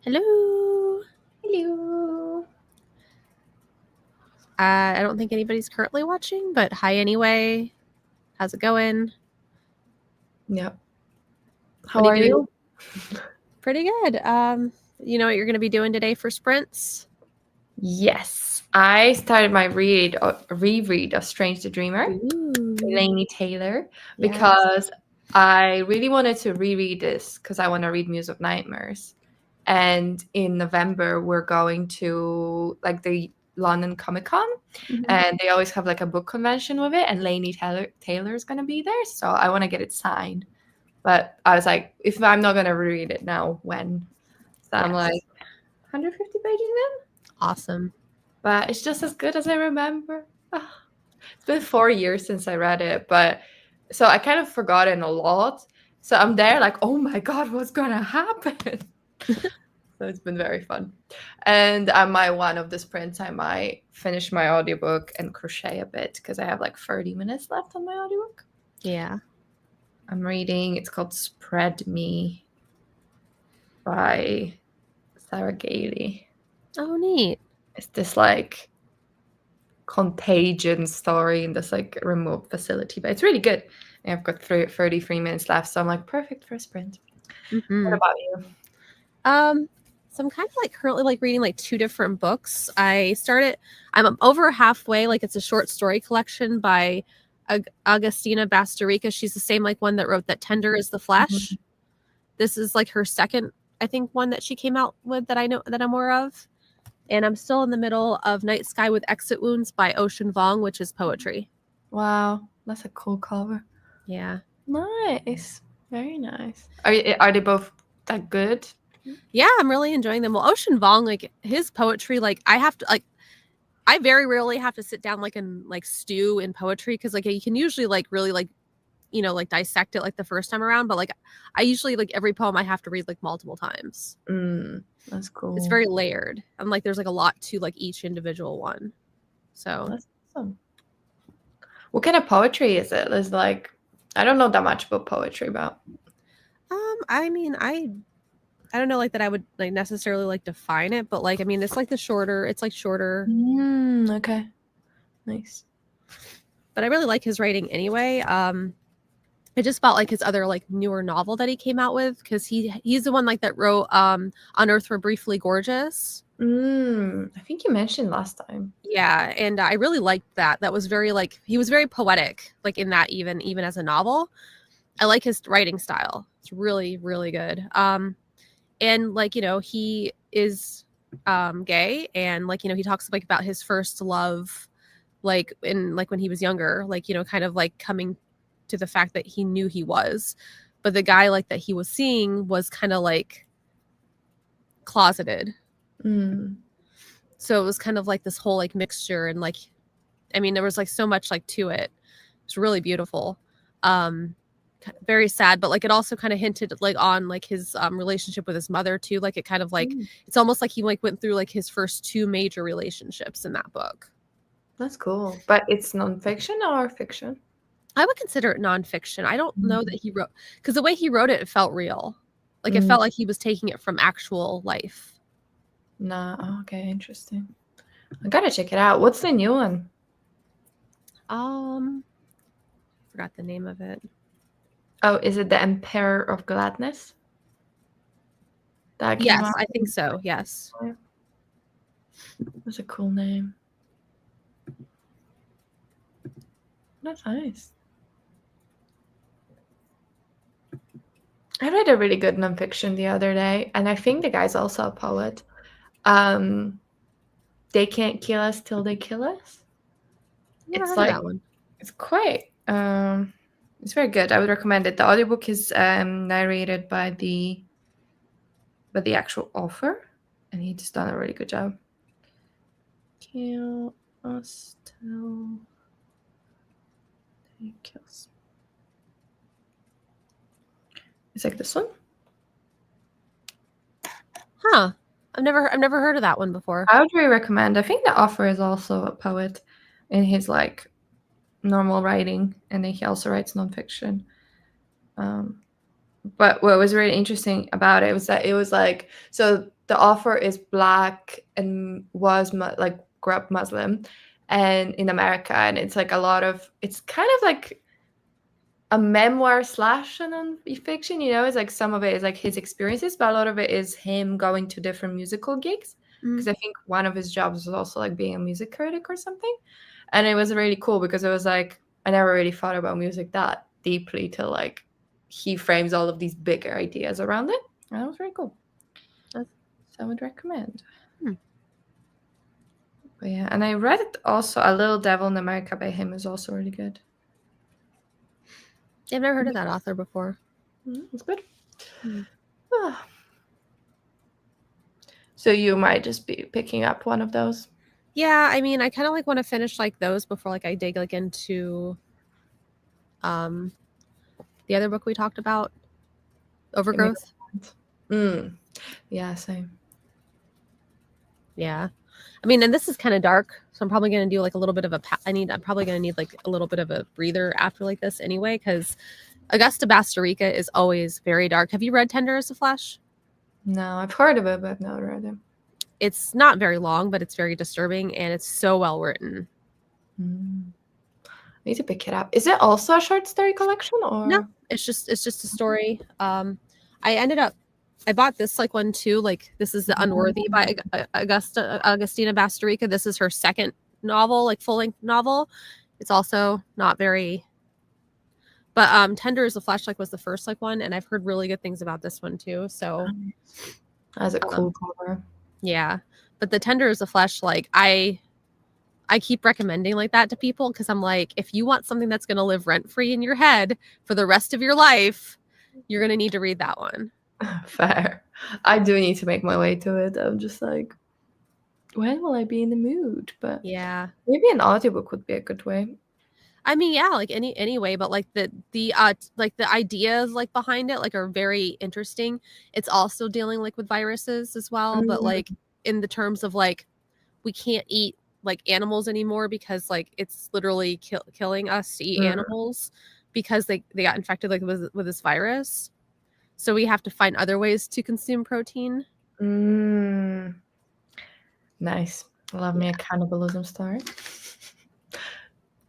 Hello. Hello. I don't think anybody's currently watching, but hi anyway. How's it going? Yep. What How are doing? you? Pretty good. You know what you're going to be doing today for sprints? Yes. I started my reread of Strange the Dreamer, Ooh. Laini Taylor, Yes. because I really wanted to reread this because I want to read Muse of Nightmares. And in November, we're going to like the London Comic Con, and they always have like a book convention with it, and Laini Taylor is going to be there. So I want to get it signed. But I was like, if I'm not going to reread it now, when? So I'm Yes. like, 150 pages in? Awesome. But it's just as good as I remember. It's been 4 years since I read it, but so I kind of forgotten a lot. So I'm there like, oh my God, what's going to happen? So it's been very fun. And I might, one of the sprints, I might finish my audiobook and crochet a bit because I have like 30 minutes left on my audiobook. Yeah. I'm reading, it's called Spread Me by Sarah Gailey. Oh, neat. It's this like contagion story in this like remote facility, but it's really good. And I've got 33 minutes left, so I'm like perfect for a sprint. What about you? So I'm kind of like currently like reading like two different books. I'm over halfway. Like it's a short story collection by Augustina Bastarrica. She's the same like one that wrote That Tender is the Flesh. This is like her second, I think, one that she came out with that I know that I'm aware of. And I'm still in the middle of Night Sky with Exit Wounds by Ocean Vuong, which is poetry. Wow, that's a cool cover. Yeah. Nice. Very nice. Are they both that good? Yeah, I'm really enjoying them. Well, Ocean Vuong, like his poetry, like I very rarely have to sit down like and like stew in poetry because like you can usually like really like like dissect it like the first time around, but like I usually like every poem I have to read like multiple times. That's cool. It's very layered and like there's like a lot to like each individual one. So that's awesome. What kind of poetry is it? It's like I don't know that much about poetry, but I mean I don't know like that I would like necessarily like define it, but like I mean it's like shorter. Okay. Nice. But I really like his writing anyway. I just felt like his other like newer novel that he came out with because he's the one like that wrote On Earth We're Briefly Gorgeous. I think you mentioned last time. Yeah, and I really liked that. That was very like he was very poetic like in that even as a novel. I like his writing style. It's really really good. And like he is gay and like he talks like about his first love like in like when he was younger, like kind of like coming to the fact that he knew he was, but the guy like that he was seeing was kind of like closeted. So it was kind of like this whole like mixture and like I mean there was like so much like to it. It's really beautiful. Very sad, but like it also kind of hinted like on like his relationship with his mother too. Like it kind of like it's almost like he like went through like his first two major relationships in that book. That's cool. But it's nonfiction or fiction? I would consider it nonfiction. I don't know that he wrote because the way he wrote it, it felt real. Like it felt like he was taking it from actual life. Nah, okay, interesting. I gotta check it out. What's the new one? Forgot the name of it. Oh, is it The Emperor of Gladness? That yes, I think so. Yes. That's a cool name. That's nice. I read a really good nonfiction the other day, and I think the guy's also a poet. They Can't Kill Us Till They Kill Us. It's like that one. It's quite it's very good. I would recommend it. The audiobook is narrated by the actual author, and he just done a really good job. Kill us till they kill us. It's like this one. Huh. I've never heard of that one before. I would really recommend. I think the author is also a poet in his like normal writing, and then he also writes nonfiction. But what was really interesting about it was that it was like, so the author is Black and was like grew up Muslim and in America, and it's like a lot of, it's kind of like a memoir slash a non-fiction, you know. It's like some of it is like his experiences, but a lot of it is him going to different musical gigs, because I think one of his jobs was also like being a music critic or something. And it was really cool because it was like, I never really thought about music that deeply till like he frames all of these bigger ideas around it, and that was very cool. So I would recommend. But yeah, and I read it also, A Little Devil in America by him is also really good. I've never heard of that author before. It's good. So you might just be picking up one of those. Yeah, I mean, I kind of like want to finish like those before like I dig like into the other book we talked about, Overgrowth. Yeah, same. Yeah. I mean, and this is kind of dark, so I'm probably going to do like a little bit of a I'm probably going to need like a little bit of a breather after like this anyway, cuz Augusta Bastarrica is always very dark. Have you read Tender as a Flesh? No, I've heard of it, but I've never read it. It's not very long, but it's very disturbing and it's so well written. I need to pick it up. Is it also a short story collection, or No, it's just a story. I bought this like one too. Like this is The Unworthy by Augustina Bastarrica. This is her second novel, like full length novel. It's also not very, but Tender as a Flashlight was the first like one, and I've heard really good things about this one too. So that's a cool cover. yeah, but the Tender as a Flashlight, I keep recommending like that to people because I'm like, if you want something that's going to live rent free in your head for the rest of your life, you're going to need to read that one. Fair. I do need to make my way to it. I'm just like, when will I be in the mood? But yeah, maybe an audiobook would be a good way. I mean, yeah, like anyway, but like like the ideas like behind it like are very interesting. It's also dealing like with viruses as well, but like in the terms of like we can't eat like animals anymore because like it's literally killing us to eat animals because they got infected like with this virus. So we have to find other ways to consume protein. Nice. Love me a cannibalism story.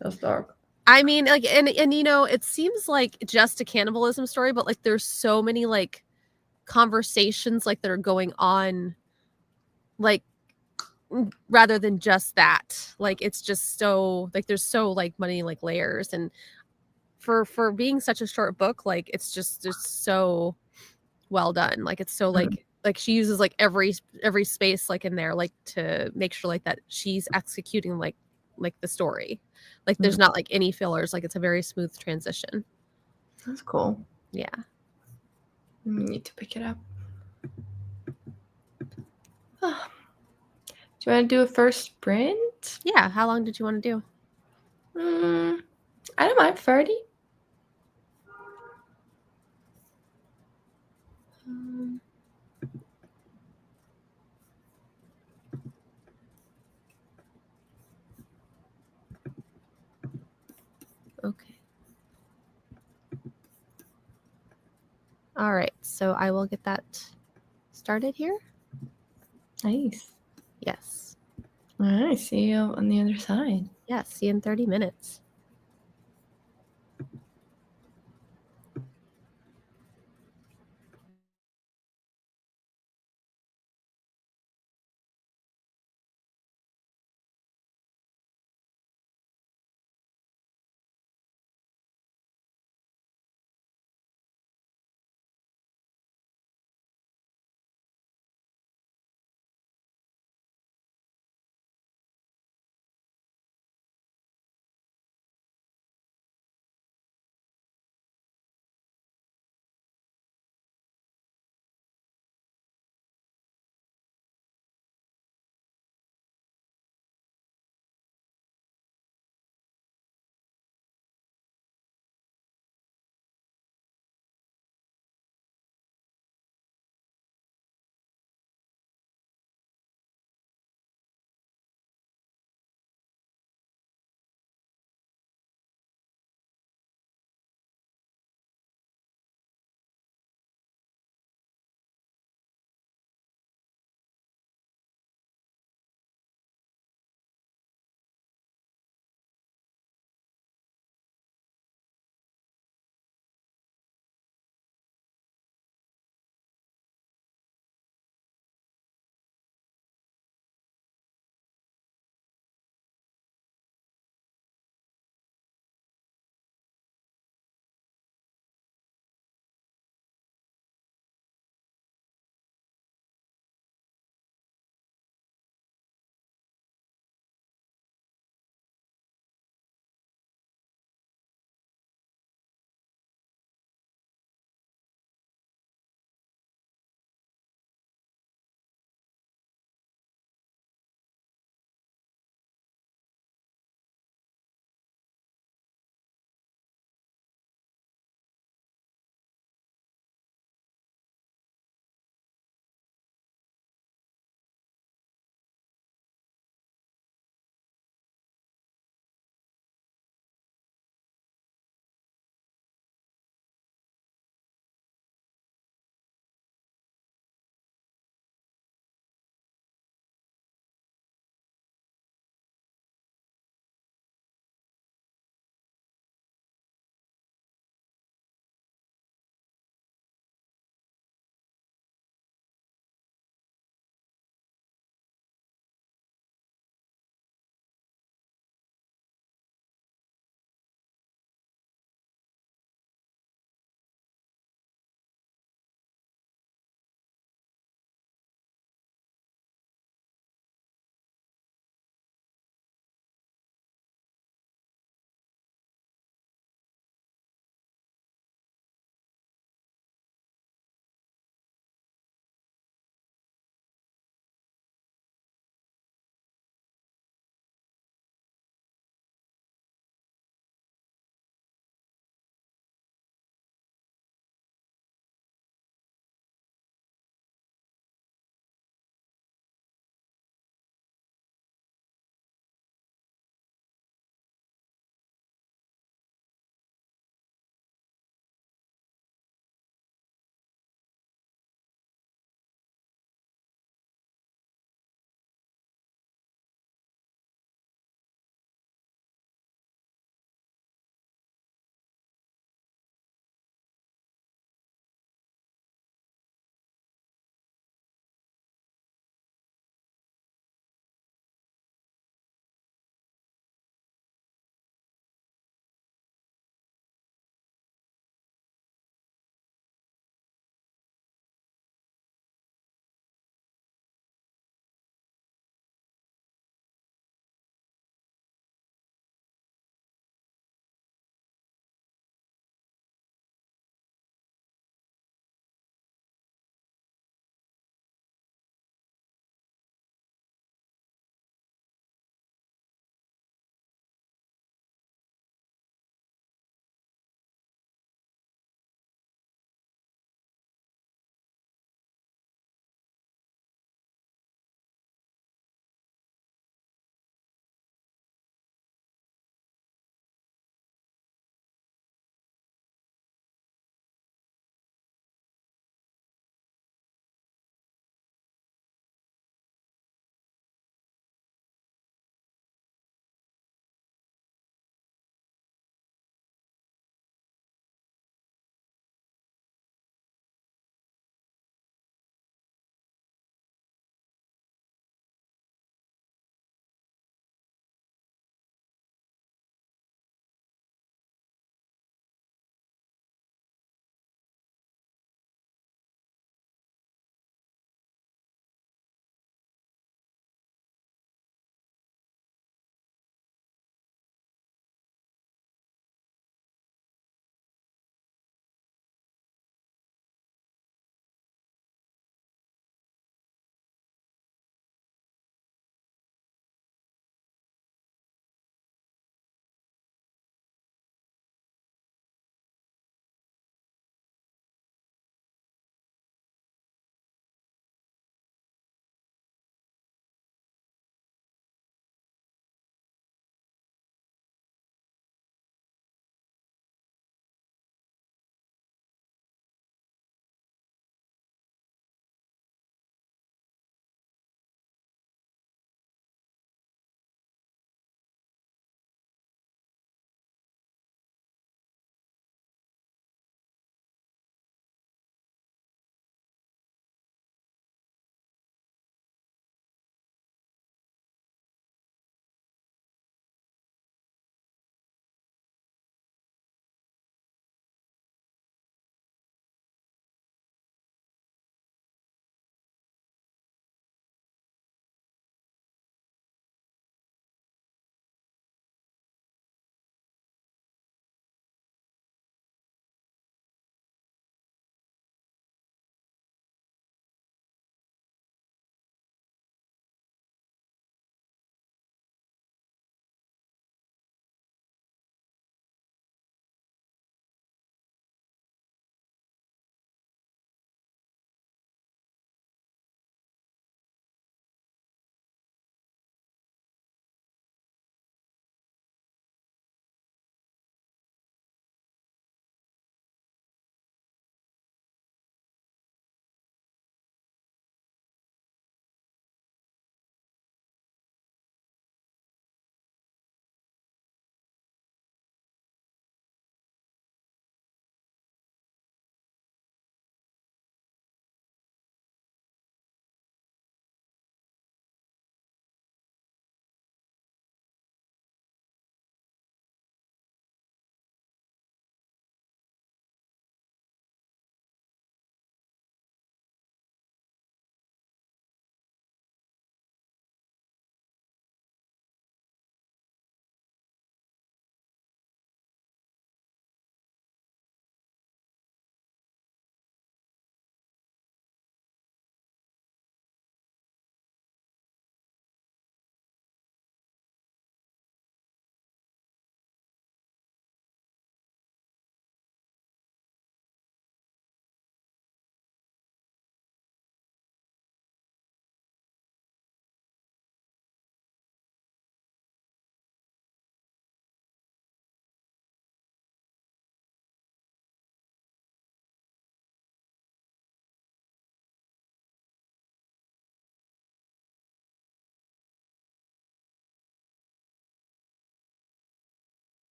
That's dark. I mean, like, and you know, it seems like just a cannibalism story, but like, there's so many like conversations like that are going on, like, rather than just that. Like, it's just so like there's so like many like layers, and for being such a short book, like it's just so well done. Like, it's so like she uses like every space like in there like to make sure like that she's executing like the story. Like there's not like any fillers, like it's a very smooth transition. That's cool. Yeah. I need to pick it up. Do you want to do a first sprint? Yeah. How long did you want to do? I don't mind. 30. Okay. All right. So I will get that started here. Nice. Yes. All right. See you on the other side. Yeah. See you in 30 minutes.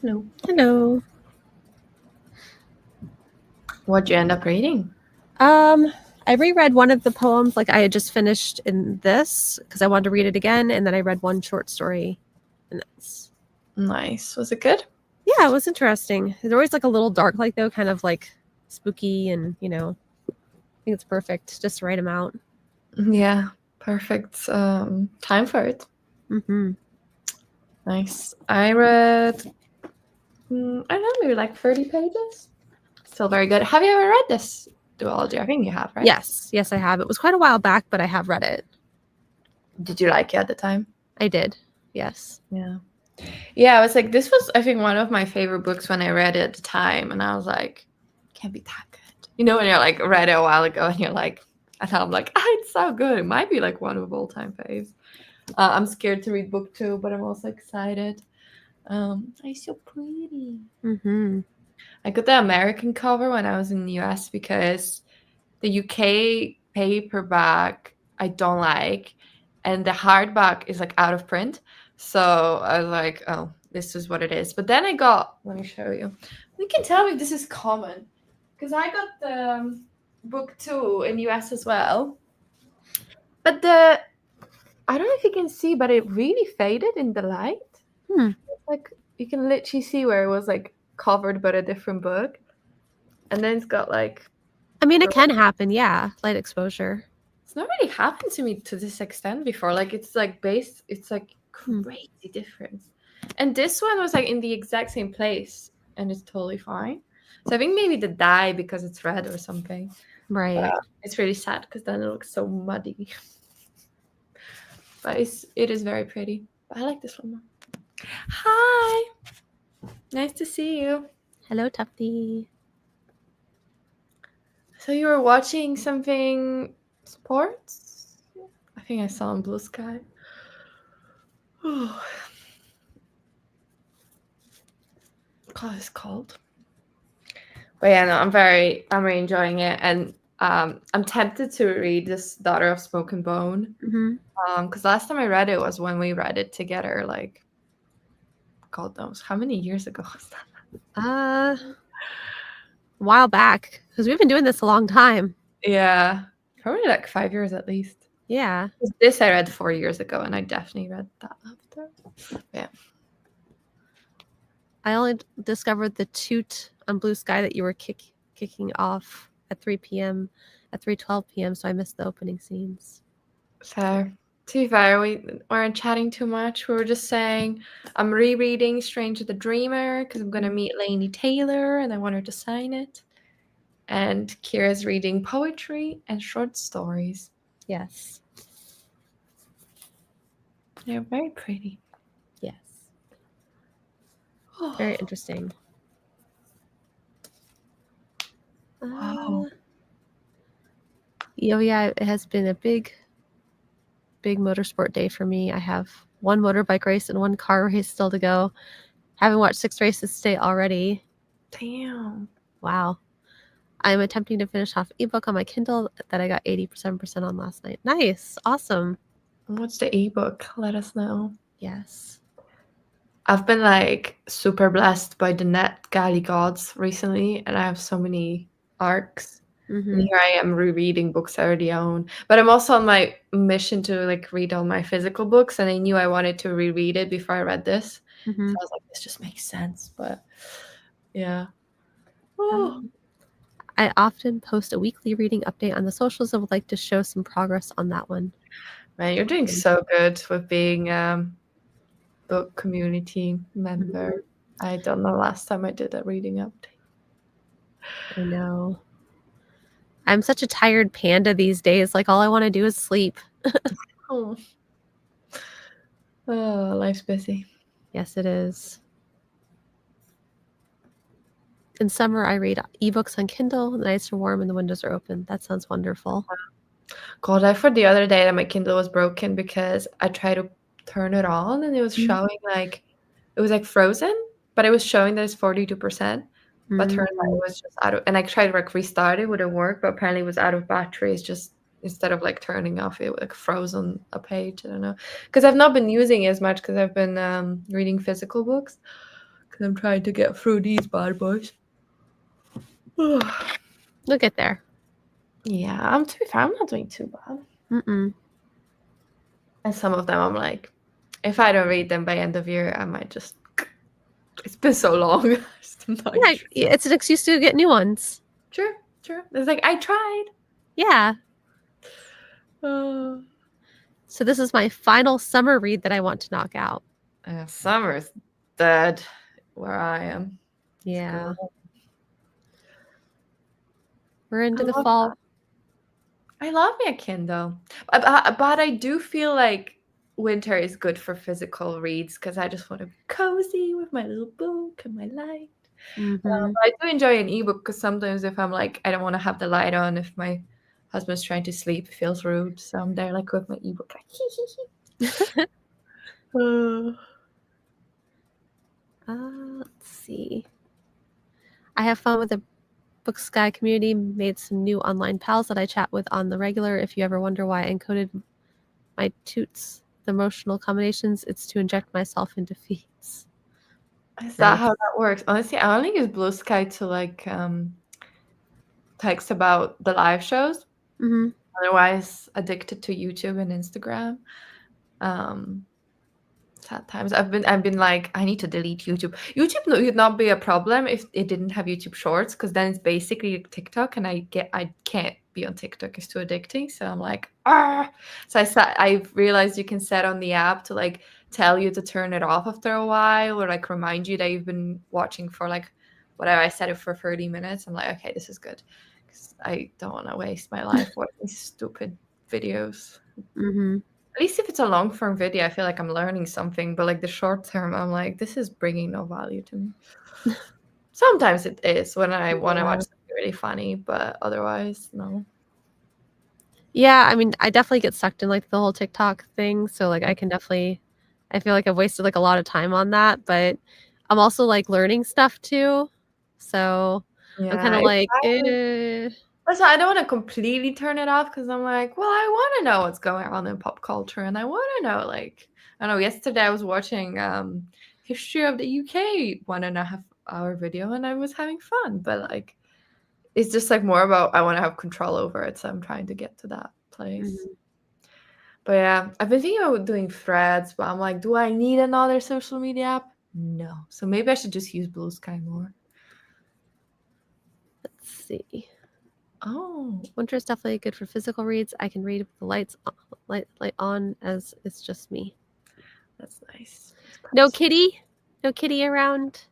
Hello. Hello. What'd you end up reading? I reread one of the poems like I had just finished in this because I wanted to read it again, and then I read one short story in this. Nice. Was it good? Yeah, it was interesting. It's always like a little dark, like though, kind of like spooky, and I think it's perfect, just the right amount. Yeah, perfect time for it. Mm-hmm. Nice. I read, I don't know, maybe like 30 pages. Still very good. Have you ever read this duology? I think you have, right? Yes, I have. It was quite a while back, but I have read it. Did you like it at the time? I did. Yes. Yeah. Yeah, I was like, this was, I think, one of my favorite books when I read it at the time. And I was like, can't be that good. You know, when you're like, read it a while ago and you're like, and I'm like, it's so good. It might be like one of all time faves. I'm scared to read book 2, but I'm also excited. It's so pretty. Mm-hmm. I got the American cover when I was in the US because the UK paperback I don't like, and the hardback is like out of print. So I was like, oh, this is what it is. But then I got, let me show you. You can tell me if this is common because I got the book 2 in US as well. But I don't know if you can see, but it really faded in the light. Like you can literally see where it was like covered by a different book. And then it's got like, I mean, it can happen. Yeah, light exposure. it's not really happened to me to this extent before. Like it's like it's like crazy difference. And this one was like in the exact same place and it's totally fine. So I think maybe the dye because it's red or something. Right. It's really sad because then it looks so muddy. But it is very pretty. But I like this one more. Hi. Nice to see you. Hello, Tufty. So you were watching something sports? I think I saw on Blue Sky. Oh. God, it's cold. But yeah, no, I'm really enjoying it, and I'm tempted to read this Daughter of Smoke and Bone. Because last time I read it was when we read it together, like God knows how many years ago was that? A while back, because we've been doing this a long time. Yeah, probably like 5 years at least. Yeah. This I read 4 years ago, and I definitely read that after. Yeah. I only discovered the toot on Blue Sky that you were kicking off at 3 p.m. at 3:12 p.m. So I missed the opening scenes. So to be fair, we weren't chatting too much. We were just saying I'm rereading Stranger the Dreamer because I'm gonna meet Laini Taylor and I want her to sign it. And Kira's reading poetry and short stories. Yes. They're very pretty. Yes. Very interesting. Wow. Yeah, it has been a big motorsport day for me. I have one motorbike race and one car race still to go. Haven't watched 6 races today already. Damn. Wow. I'm attempting to finish off ebook on my Kindle that I got 87% on last night. Nice. Awesome. What's the ebook? Let us know. Yes. I've been like super blessed by the NetGalley gods recently, and I have so many arcs. And here I am rereading books I already own. But I'm also on my mission to like read all my physical books, and I knew I wanted to reread it before I read this. So I was like, this just makes sense. But yeah. I often post a weekly reading update on the socials and would like to show some progress on that one. Man, you're doing so good with being book community member. I don't know last time I did a reading update. I know. I'm such a tired panda these days. Like all I want to do is sleep. Oh, life's busy. Yes, it is. In summer, I read ebooks on Kindle. The nights are warm and the windows are open. That sounds wonderful. God, I heard the other day that my Kindle was broken because I tried to turn it on and it was showing like it was like frozen, but it was showing that it's 42%. But turns out it was just out of, and I tried to like restart it, wouldn't work, but apparently it was out of batteries. Just instead of like turning off, it like frozen a page. I don't know, because I've not been using it as much because I've been reading physical books. because I'm trying to get through these bad boys. Look at there. Yeah, to be fair, I'm not doing too bad. Mm-mm. And some of them, I'm like, if I don't read them by end of year, I might just. It's been so long. Yeah, it's an excuse to get new ones. True. It's like I tried. Yeah. So this is my final summer read that I want to knock out. Summer's dead where I am. Yeah. We're into the fall. That. I love me a Kindle. But I do feel like winter is good for physical reads because I just want to be cozy with my little book and my light. Mm-hmm. I do enjoy an ebook because sometimes if I'm like, I don't want to have the light on, if my husband's trying to sleep, it feels rude. So I'm there like with my ebook, like Let's see. I have fun with the Book Sky community, made some new online pals that I chat with on the regular. If you ever wonder why I encoded my toots, the emotional combinations, it's to inject myself into feeds. Is that how that works? Honestly, I only use Blue Sky to like text about the live shows. Mm-hmm. Otherwise, addicted to YouTube and Instagram. Sad times. I've been like, I need to delete YouTube. YouTube would not be a problem if it didn't have YouTube Shorts, because then it's basically TikTok, and I can't be on TikTok. It's too addicting. So I'm like, ah. So I've realized you can set on the app to like tell you to turn it off after a while, or like remind you that you've been watching for like whatever. I set it for 30 minutes. I'm like, okay, this is good, because I don't want to waste my life watching stupid videos. Mm-hmm. At least if it's a long form video, I feel like I'm learning something. But like the short term, I'm like, this is bringing no value to me. Sometimes it is when I want to watch something really funny, but otherwise, no. Yeah, I mean, I definitely get sucked in like the whole TikTok thing. So like I can definitely, I feel like I've wasted like a lot of time on that, but I'm also like learning stuff too. So I'm kind of like, That's why I don't want to completely turn it off, because I'm like, well, I want to know what's going on in pop culture, and I want to know, like, I don't know. Yesterday I was watching History of the UK 1.5 hour video, and I was having fun, but like, it's just like more about I want to have control over it, so I'm trying to get to that place. Mm-hmm. But yeah, I've been thinking about doing Threads, but I'm like, do I need another social media app? No. So maybe I should just use Blue Sky more. Let's see. Oh, winter is definitely good for physical reads. I can read with the light on, as it's just me. That's nice. No kitty around.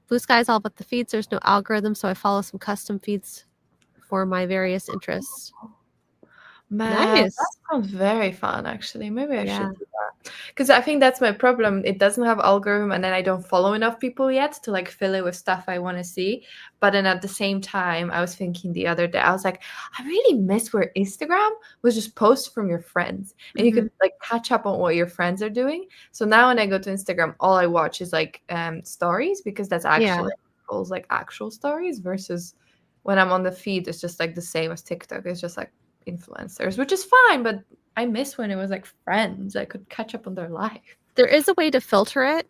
Blue Sky is all about the feeds. There's no algorithm, so I follow some custom feeds for my various interests. Man, Nice. that sounds very fun, actually. Maybe I Yeah. should do that. Because I think that's my problem. It doesn't have algorithm, and then I don't follow enough people yet to like fill it with stuff I want to see. But then at the same time, I was thinking the other day, I was like, I really miss where Instagram was just post from your friends, and you could like catch up on what your friends are doing. So now when I go to Instagram, all I watch is like stories, because that's actually people's like actual stories, versus when I'm on the feed, it's just like the same as TikTok. It's just like influencers, which is fine, but I miss when it was like friends. I could catch up on their life. There is a way to filter it.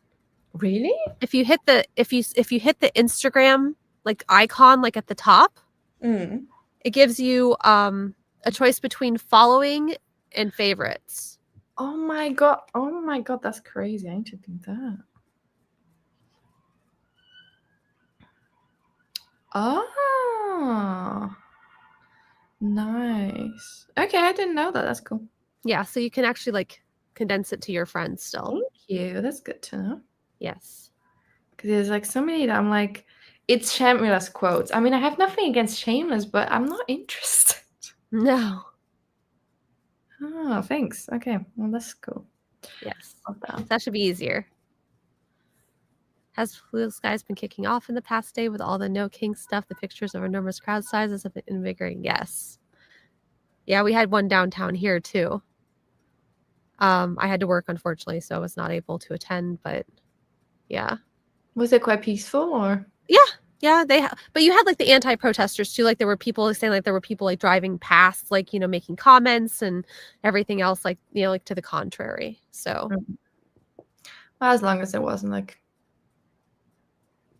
Really? If you hit the if you hit the Instagram like icon like at the top, it gives you a choice between following and favorites. Oh my god, that's crazy. I need to do that. Oh, nice. Okay, I didn't know that. That's cool. Yeah, so you can actually like condense it to your friends still. Thank you. That's good to know. Yes. Because there's like so many that I'm like, it's shameless quotes. I mean, I have nothing against shameless, but I'm not interested. No. Oh, thanks. Okay, well, that's cool. Yes. That should be easier. Has Blue Sky's been kicking off in the past day with all the No King stuff? The pictures of enormous crowd sizes have been invigorating. Yes. Yeah, we had one downtown here too. I had to work, unfortunately, so I was not able to attend, but yeah. Was it quite peaceful, or? Yeah, but you had like the anti-protesters too. Like there were people saying like there were people like driving past, like, you know, making comments and everything else, like, you know, like to the contrary. So Well, as long as it wasn't like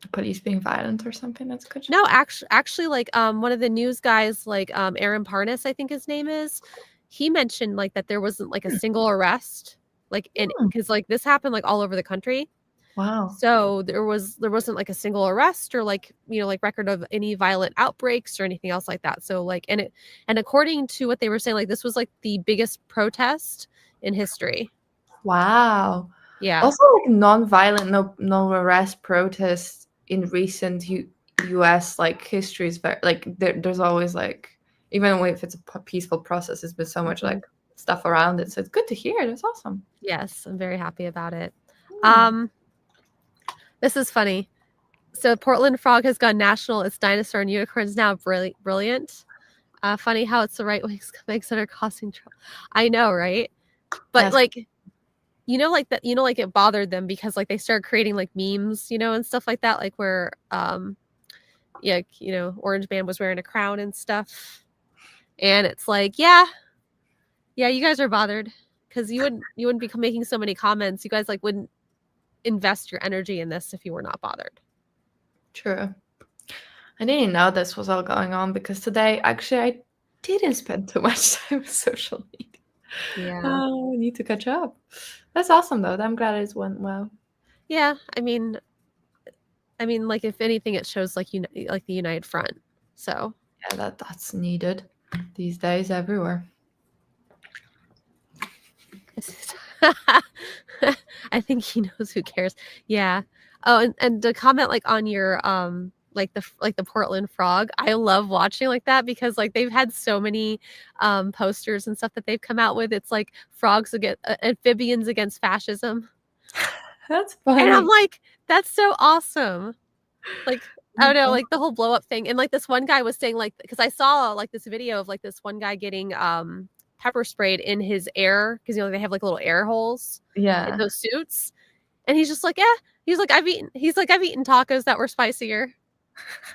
the police being violent or something, that's good. No, actually, like one of the news guys, like Aaron Parnas, I think his name is, he mentioned like that there wasn't like a single arrest, like in because like this happened like all over the country. Wow. So there wasn't like a single arrest or like, you know, like record of any violent outbreaks or anything else like that. So like and according to what they were saying, like this was like the biggest protest in history. Wow. Yeah. Also, like non-violent, no arrest protests in recent U.S. like history is very like there's always like, even if it's a peaceful process, there's been so much like stuff around it. So it's good to hear. That's awesome. Yes, I'm very happy about it. Hmm. This is funny. So Portland frog has gone national. Its dinosaur and unicorns now brilliant. Funny how it's the right wing scumbags that are causing trouble. I know, right? But Yes. like, you know, like that, you know, like it bothered them because like they started creating like memes, you know, and stuff like that, like where yeah, you know, Orange Man was wearing a crown and stuff. And it's like, yeah, you guys are bothered because you wouldn't be making so many comments. You guys like wouldn't invest your energy in this if you were not bothered. True. I didn't know this was all going on because today, actually, I didn't spend too much time with social media. Yeah. Oh, I need to catch up. That's awesome, though. I'm glad it went well. Yeah, I mean, like if anything, it shows like like the united front. So Yeah, that's needed these days everywhere. I think he knows who cares. Yeah. Oh, and to comment like on your like the Portland frog, I love watching like that because like they've had so many posters and stuff that they've come out with. It's like frogs against amphibians against fascism. That's funny. And I'm like, that's so awesome. Like, I don't know, like the whole blow up thing. And like this one guy was saying, like, because I saw like this video of like this one guy getting pepper sprayed in his air, because you know they have like little air holes in those suits. And he's just like, yeah. He's like, I've eaten tacos that were spicier.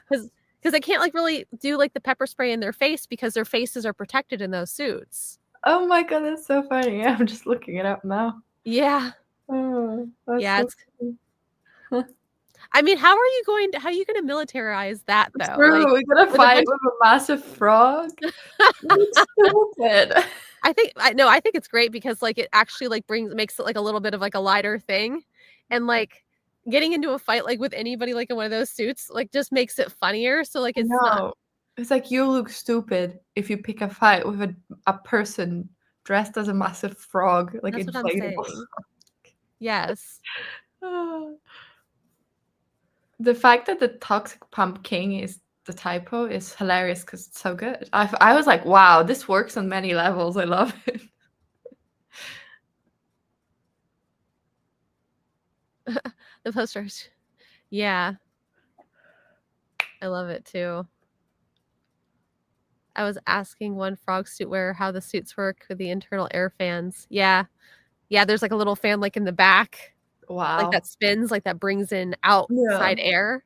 Because they can't like really do like the pepper spray in their face because their faces are protected in those suits. Oh my god, that's so funny. Yeah, I'm just looking it up now. Yeah. Oh, that's Yeah, so funny. I mean, how are you going to militarize that though? True, Like, we're gonna fight with a massive frog. Stupid. I think it's great because like it actually like makes it like a little bit of like a lighter thing, and like getting into a fight like with anybody like in one of those suits like just makes it funnier. So like it's not. It's like you look stupid if you pick a fight with a person dressed as a massive frog, like That's what I'm inflatable. saying. Yes. The fact that the toxic pumpkin is the typo is hilarious because it's so good. I was like, wow, this works on many levels. I love it. The posters. Yeah. I love it too. I was asking one frog suit wearer how the suits work with the internal air fans. Yeah. Yeah, there's like a little fan like in the back. Wow. Like that spins, like that brings in outside air.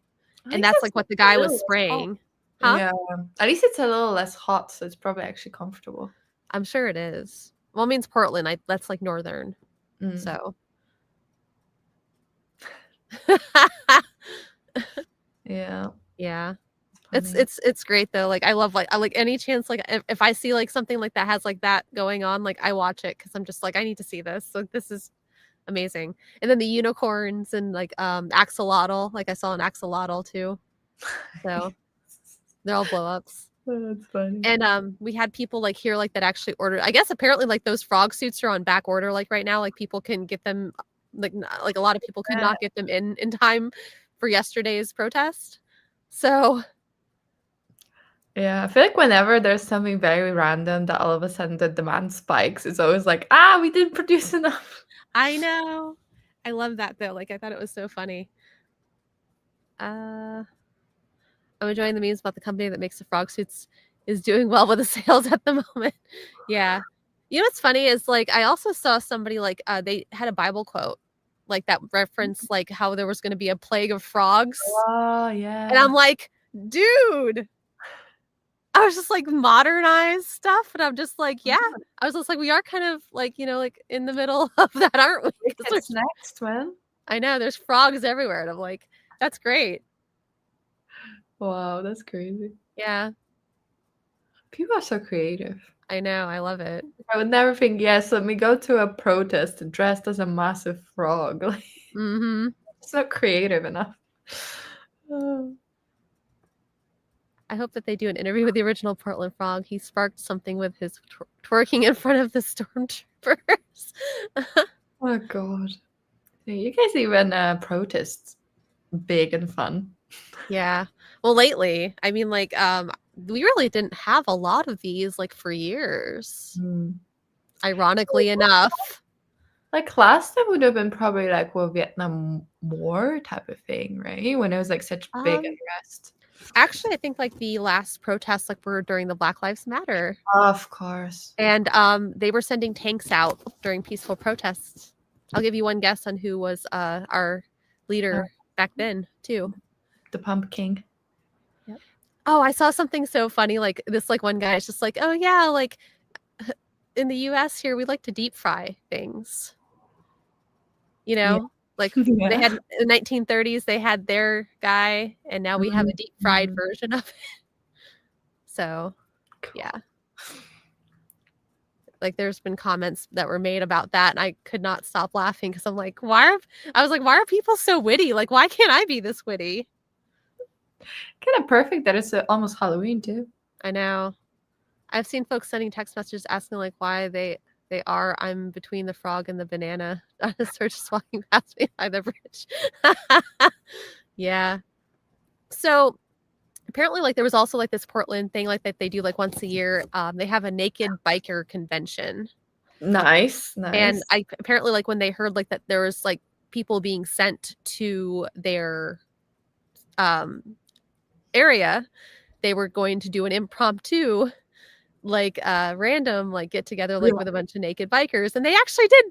And that's like what the guy was spraying. Huh? Yeah. At least it's a little less hot, so it's probably actually comfortable. I'm sure it is. Well, it means Portland. That's like northern. So. Yeah. Yeah. It's great though. Like I love like any chance like if I see like something like that has like that going on, like I watch it because I'm just like I need to see this. So this is amazing. And then the unicorns and like axolotl, like I saw an axolotl too. So they're all blow ups. Oh, that's funny. And we had people like here like that actually ordered. I guess apparently like those frog suits are on back order like right now. Like people can get them like a lot of people could not get them in time for yesterday's protest. So yeah, I feel like whenever there's something very random that all of a sudden the demand spikes, it's always like, we didn't produce enough. I know. I love that though. Like I thought it was so funny. I'm enjoying the memes about the company that makes the frog suits is doing well with the sales at the moment. Yeah. You know what's funny is like I also saw somebody like they had a Bible quote like that referenced like how there was going to be a plague of frogs. Oh yeah. And I'm like, dude. I was just like modernized stuff, and I'm just like, yeah. I was just like, we are kind of like, you know, like in the middle of that, aren't we? What's next, man? I know there's frogs everywhere, and I'm like, that's great. Wow, that's crazy. Yeah, People are so creative. I know. I love it. I would never think, yes, let me go to a protest dressed as a massive frog. Like, Mm-hmm. it's not creative enough. Oh. I hope that they do an interview with the original Portland Frog. He sparked something with his twerking in front of the stormtroopers. Oh god. You guys even protests big and fun. Yeah. Well, lately, I mean, like, we really didn't have a lot of these like for years. Ironically enough. Like last time would have been probably like Vietnam War type of thing, right? When it was like such big unrest. Actually, I think like the last protests like were during the Black Lives Matter. Of course. And they were sending tanks out during peaceful protests. I'll give you one guess on who was our leader back then, too. The Pumpkin. Yep. Oh, I saw something so funny. Like this, like one guy is just like, oh yeah, like in the U.S. here, we like to deep fry things. You know, like they had in the 1930s, they had their guy, and now we have a deep fried version of it. So, yeah. Like there's been comments that were made about that, and I could not stop laughing because I'm like, why are people so witty? Like, why can't I be this witty? Kind of perfect that it's almost Halloween too. I know. I've seen folks sending text messages asking like why I'm between the frog and the banana. Dinosaur just walking past me by the bridge. Yeah. So apparently like there was also like this Portland thing like that they do like once a year. They have a naked biker convention. Nice. And I apparently like when they heard like that there was like people being sent to their area, they were going to do an impromptu like random like get together like with a bunch of naked bikers, and they actually did.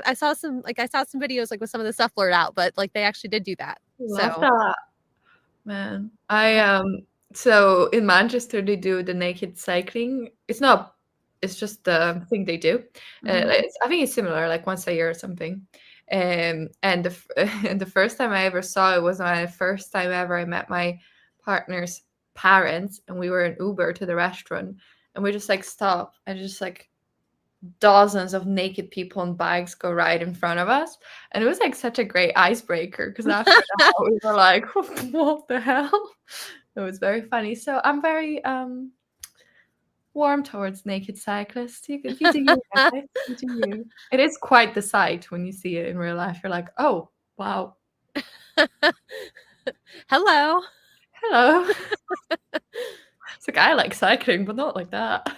I saw some videos like with some of the stuff blurred out, but like they actually did do that. Love that. Man, so in Manchester they do the naked cycling. It's just the thing they do. I think it's similar, like once a year or something. And the and the first time I ever saw it was my first time ever I met my partner's parents, and we were in Uber to the restaurant, and we just like stop and just like dozens of naked people on bikes go right in front of us, and it was like such a great icebreaker because after that we were like, what the hell. It was very funny. So I'm very warm towards naked cyclists. You do you, guys. You do you. It is quite the sight when you see it in real life. You're like, oh wow. Hello. It's like I like cycling, but not like that.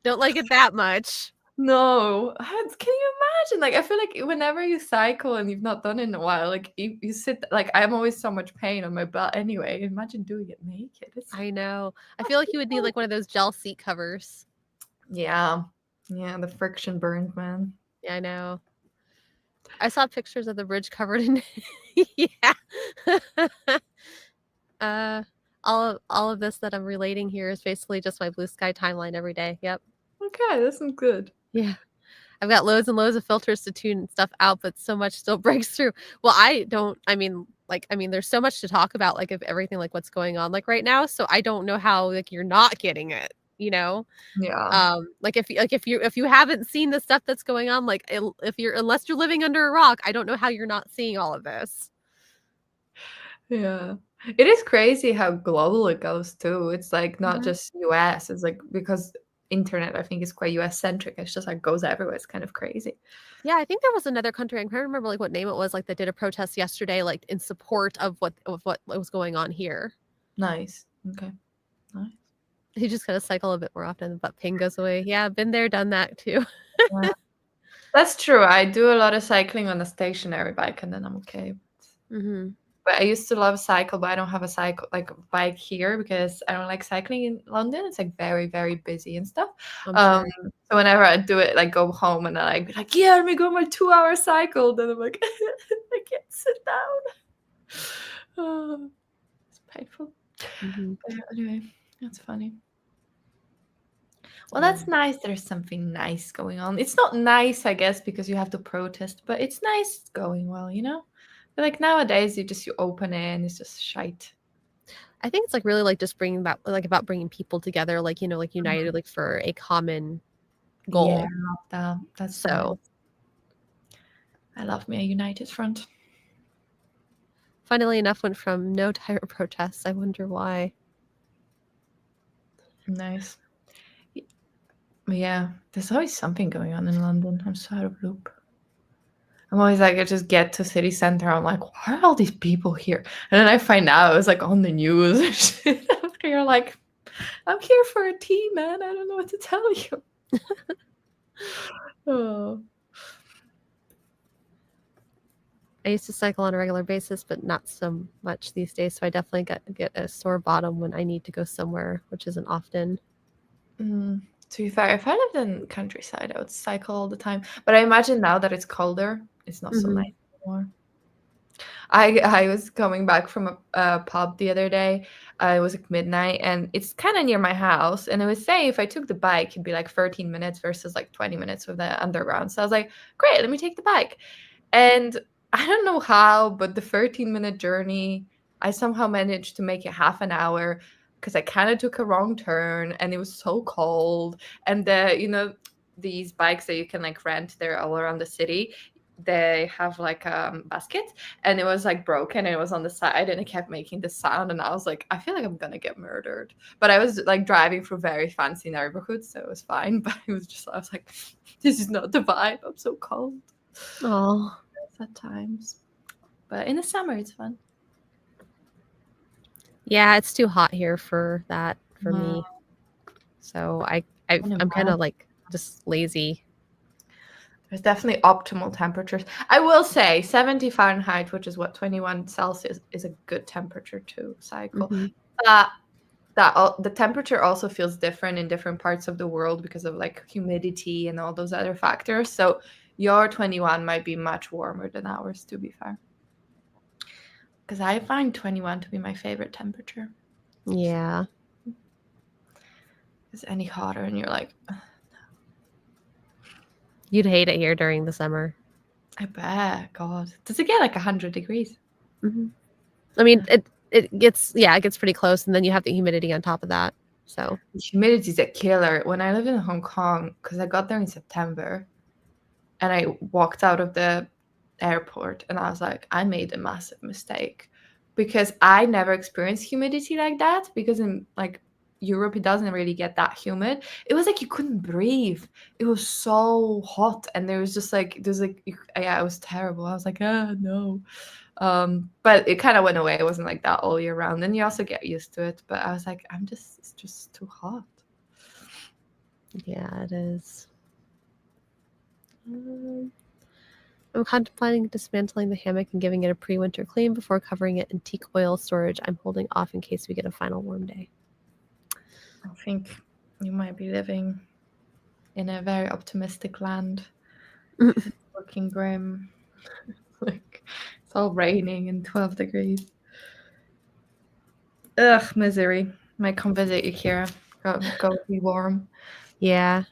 Don't like it that much. No. Can you imagine? Like, I feel like whenever you cycle and you've not done it in a while, like you sit, like I'm always so much pain on my butt anyway. Imagine doing it naked. I know. I feel like you would need like one of those gel seat covers. Yeah. Yeah, the friction burns, man. Yeah, I know. I saw pictures of the bridge covered in yeah. All of this that I'm relating here is basically just my blue sky timeline every day. Yep. Okay, this is good. Yeah. I've got loads and loads of filters to tune stuff out, but so much still breaks through. Well, there's so much to talk about, like of everything, like what's going on like right now. So I don't know how like you're not getting it, you know? Yeah. Like if you haven't seen the stuff that's going on, like unless you're living under a rock, I don't know how you're not seeing all of this. Yeah. It is crazy how global it goes too. It's like not just US. It's like because internet I think is quite US centric. It's just like goes everywhere. It's kind of crazy. Yeah, I think there was another country, I can't remember like what name it was, like that did a protest yesterday, like in support of what was going on here. Nice. Okay. Nice. You just gotta cycle a bit more often, but pain goes away. Yeah, been there, done that too. Yeah. That's true. I do a lot of cycling on a stationary bike, and then I'm okay. But I used to love cycle, but I don't have a bike here because I don't like cycling in London. It's like very, very busy and stuff. So whenever I do it, like go home and then I'd be like, yeah, let me go on my 2-hour cycle. Then I'm like, I can't sit down. Oh, it's painful. But anyway, that's funny. Well, that's nice. There's something nice going on. It's not nice, I guess, because you have to protest, but it's nice it's going well, you know? But like nowadays, you open it and it's just shite. I think it's like really like just bringing about bringing people together, like, you know, like united like for a common goal. Yeah, I love that. That's so nice. I love me a united front. Funnily enough, went from no tyrant protests. I wonder why. Nice. Yeah, there's always something going on in London. I'm so out of loop. I'm always like, I just get to city center. I'm like, why are all these people here? And then I find out it's like on the news and shit. After you're like, I'm here for a tea, man. I don't know what to tell you. Oh. I used to cycle on a regular basis, but not so much these days. So I definitely get a sore bottom when I need to go somewhere, which isn't often. To be fair, if I lived in countryside, I would cycle all the time. But I imagine now that it's colder, it's not so nice anymore. I was coming back from a pub the other day. It was like midnight, and it's kind of near my house. And it was saying if I took the bike, it'd be like 13 minutes versus like 20 minutes with the underground. So I was like, great, let me take the bike. And I don't know how, but the 13-minute journey, I somehow managed to make it half an hour because I kind of took a wrong turn and it was so cold. And these bikes that you can like rent, they're all around the city. They have like a basket, and it was like broken and it was on the side and it kept making the sound, and I was like, I feel like I'm gonna get murdered. But I was like driving through very fancy neighborhoods, so it was fine. But I was like, this is not the vibe. I'm so cold. Oh, at times, but in the summer it's fun. Yeah, it's too hot here for that for me. So I'm kind of like just lazy. There's definitely optimal temperatures. I will say 70 Fahrenheit, which is what 21 Celsius is a good temperature to cycle. The temperature also feels different in different parts of the world because of like humidity and all those other factors. So your 21 might be much warmer than ours, to be fair. Because I find 21 to be my favorite temperature. Yeah. It's any hotter and you're like, no. You'd hate it here during the summer. I bet. God. Does it get like 100 degrees? I mean, it gets pretty close, and then you have the humidity on top of that. So the humidity is a killer. When I lived in Hong Kong, because I got there in September, and I walked out of the airport, and I was like, I made a massive mistake, because I never experienced humidity like that. Because in like Europe, it doesn't really get that humid. It was like you couldn't breathe. It was so hot, and it was terrible. I was like, oh no. But it kind of went away. It wasn't like that all year round, and you also get used to it. But I was like, it's just too hot. Yeah, it is. I'm contemplating dismantling the hammock and giving it a pre-winter clean before covering it in teak oil storage. I'm holding off in case we get a final warm day. I think you might be living in a very optimistic land. It's looking grim. Like it's all raining and 12 degrees. Ugh, misery. Might come visit you, Kira. Go be warm. Yeah.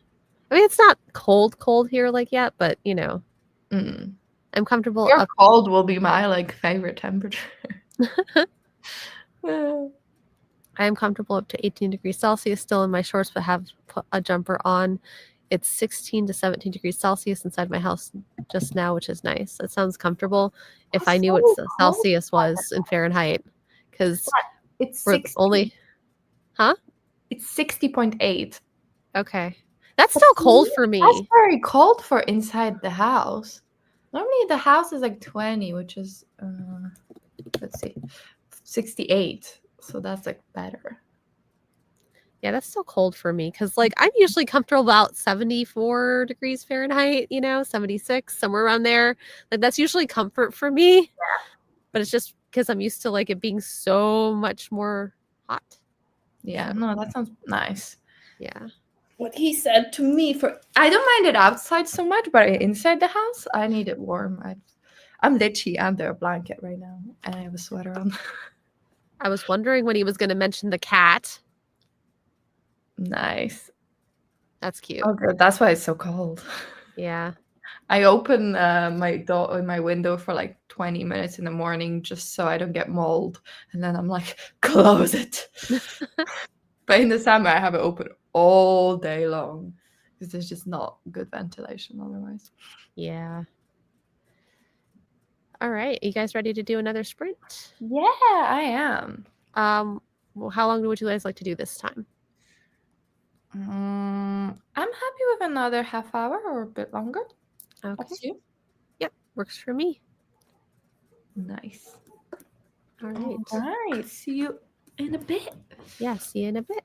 I mean, it's not cold here like yet, but you know, I'm comfortable. Your cold will be my like favorite temperature. I am comfortable up to 18 degrees Celsius still in my shorts, but have put a jumper on. It's 16 to 17 degrees Celsius inside my house just now, which is nice. It sounds comfortable. If I knew what Celsius was in Fahrenheit, because it's only, huh? It's 60.8. Okay, that's still cold for me. That's very cold for inside the house. Normally the house is like 20, which is let's see, 68. So that's like better. Yeah, that's still cold for me because like I'm usually comfortable about 74 degrees Fahrenheit, 76, somewhere around there. Like that's usually comfort for me. Yeah. But it's just because I'm used to like it being so much more hot. Yeah, no, that sounds nice. Yeah. What he said to me I don't mind it outside so much, but inside the house, I need it warm. I'm literally under a blanket right now, and I have a sweater on. I was wondering when he was going to mention the cat. Nice. That's cute. Oh, good. That's why it's so cold. Yeah. I open my window for like 20 minutes in the morning just so I don't get mold, and then I'm like, close it. But in the summer, I have it open all day long because there's just not good ventilation otherwise. Yeah. All right. You guys ready to do another sprint? Yeah, I am. Well, how long would you guys like to do this time? I'm happy with another half hour or a bit longer. Okay. That's you. Yep. Works for me. Nice. All right. All right. See you in a bit. Yeah. See you in a bit.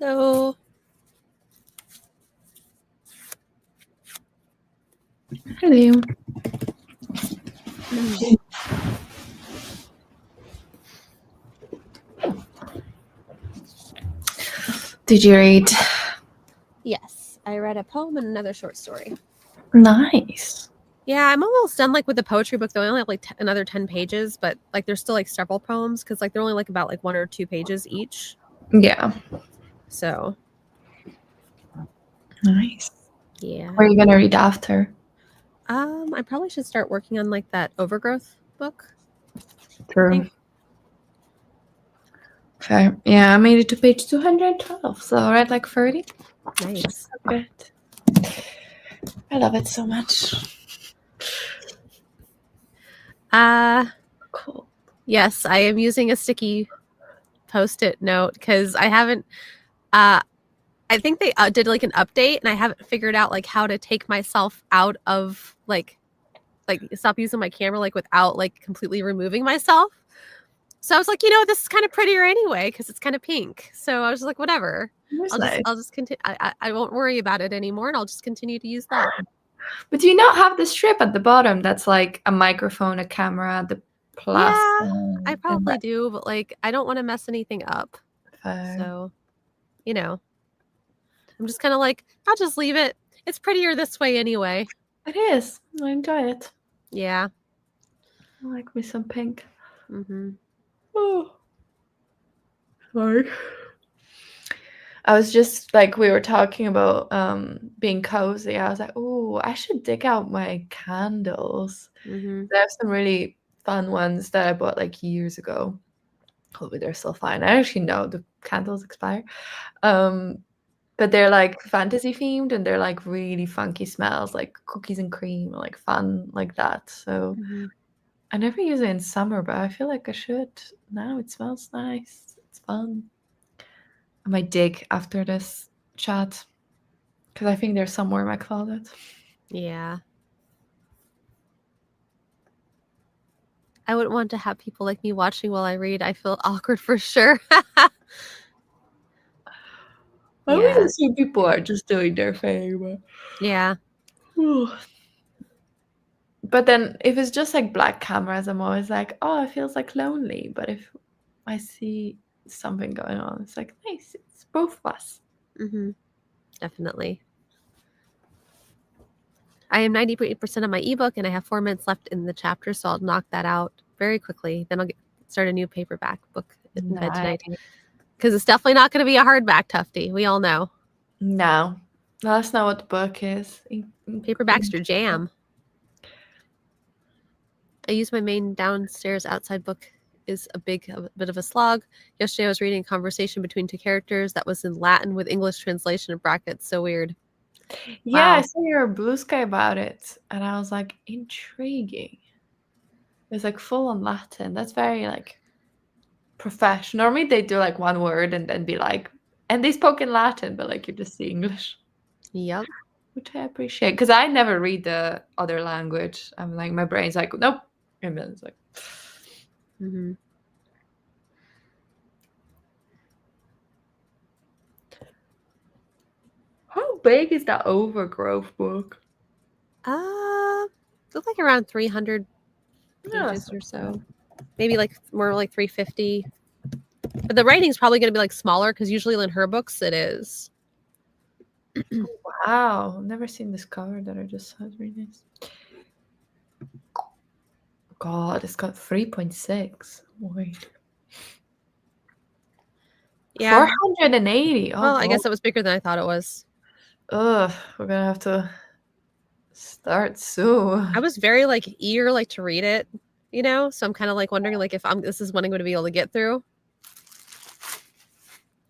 Hello. Hello. Did you read? Yes, I read a poem and another short story. Nice. Yeah, I'm almost done like with the poetry book. They only have like another 10 pages, but like there's still like several poems because like they're only like about like 1 or 2 pages each. Yeah. So Nice. yeah. What are you gonna read after? I probably should start working on like that overgrowth book. True. Fair. Yeah, I made it to page 212, so I read like 30. Nice. Good. I love it so much. Cool. Yes, I am using a sticky post-it note because I haven't I think they did like an update and I haven't figured out like how to take myself out of like stop using my camera like without like completely removing myself. So I was like, this is kind of prettier anyway because it's kind of pink. So I was just like, whatever. I'll just continue. I won't worry about it anymore, and I'll just continue to use that. But do you not have the strip at the bottom that's like a microphone, a camera, the plus? Yeah, I probably do, but like I don't want to mess anything up. So, I'm just kind of like, I'll just leave it. It's prettier this way anyway. It is. I enjoy it. Yeah. I like me some pink. Mm-hmm. Oh. Sorry. I was just like, we were talking about being cozy. I was like, oh, I should dig out my candles. Mm-hmm. I have some really fun ones that I bought like years ago. Hopefully they're still fine. I actually know the candles expire. But they're like fantasy themed and they're like really funky smells, like cookies and cream, like fun like that. So I never use it in summer, but I feel like I should. Now it smells nice. It's fun. I might dig after this chat because I think there's somewhere in my closet. Yeah. I wouldn't want to have people like me watching while I read. I feel awkward for sure. I always assume people are just doing their thing, but yeah. But then if it's just like black cameras, I'm always like, oh, it feels like lonely. But if I see something going on, it's like, nice, it's both of us. Mm-hmm. Definitely. I am 98% of my ebook and I have 4 minutes left in the chapter, so I'll knock that out very quickly. Then I'll start a new paperback book in bed tonight. Because it's definitely not going to be a hardback, Tufty. We all know. No. That's not what the book is. Paperback's your jam. I use my main downstairs outside book is a bit of a slog. Yesterday I was reading a conversation between 2 characters that was in Latin with English translation in brackets. So weird. Yeah, wow. I saw your Blue Sky about it, and I was like, intriguing. It's like full on Latin. That's very like professional. Normally they do like one word and then be like, and they spoke in Latin, but like you just see English. Yep. Which I appreciate because I never read the other language. I'm like, my brain's like, nope. And then it's like, how big is that overgrowth book? It's like around 300 pages or so. Maybe like more like 350. But the writing's probably going to be like smaller because usually in her books it is. Wow, I've never seen this cover that I just saw. It's really nice. God, it's got 3.6. Wait. Yeah. 480. Oh, well, I guess it was bigger than I thought it was. Ugh, we're gonna have to start soon. I was very like eager like to read it, so I'm kind of like wondering like if this is one I'm going to be able to get through.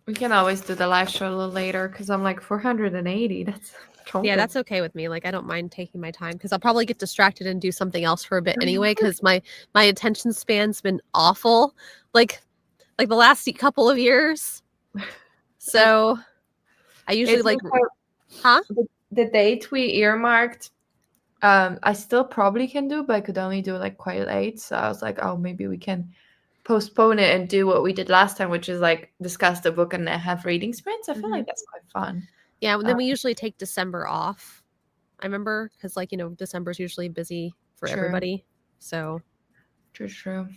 We can always do the live show a little later because I'm like 480. That's yeah, that's okay with me. Like I don't mind taking my time because I'll probably get distracted and do something else for a bit anyway because my attention span's been awful like the last couple of years. So I usually like the date we earmarked. I still probably can do, but I could only do like quite late. So I was like, oh, maybe we can postpone it and do what we did last time, which is like discuss the book and then have reading sprints. I feel like that's quite fun. Yeah, and then we usually take December off. I remember because, like, December's usually busy for everybody. So true.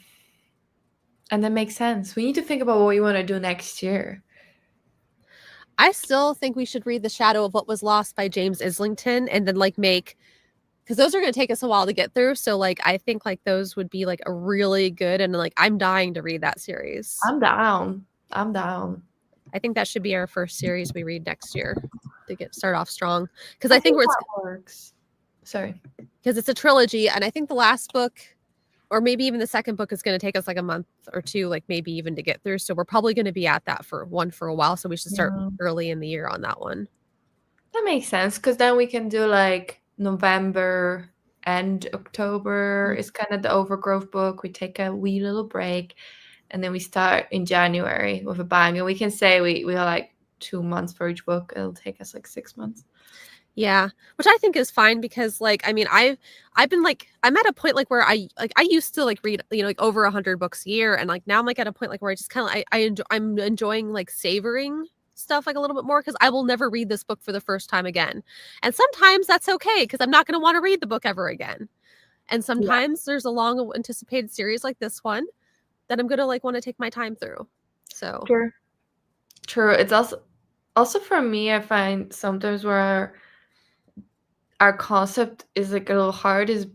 And that makes sense. We need to think about what we want to do next year. I still think we should read The Shadow of What Was Lost by James Islington, and then like because those are going to take us a while to get through. So like I think like those would be like a really good, and like I'm dying to read that series. I'm down. I think that should be our first series we read next year to start off strong. Because I think that works. Sorry. Because it's a trilogy, and I think the last book, or maybe even the second book, is going to take us like a month or two, like maybe even to get through. So we're probably going to be at that for a while. So we should start early in the year on that one. That makes sense, because then we can do like November and October is kind of the overgrowth book. We take a wee little break, and then we start in January with a bang. And we can say we have like 2 months for each book. It'll take us like 6 months. Yeah, which I think is fine, because like I mean I've been like I'm at a point like where I used to like read like over 100 books a year, and like now I'm like at a point like where I just kind of I'm enjoying like savoring stuff like a little bit more, because I will never read this book for the first time again, and sometimes that's okay because I'm not going to want to read the book ever again, and sometimes there's a long anticipated series like this one that I'm gonna like want to take my time through. So true. It's also for me, I find sometimes where our concept is like a little hard is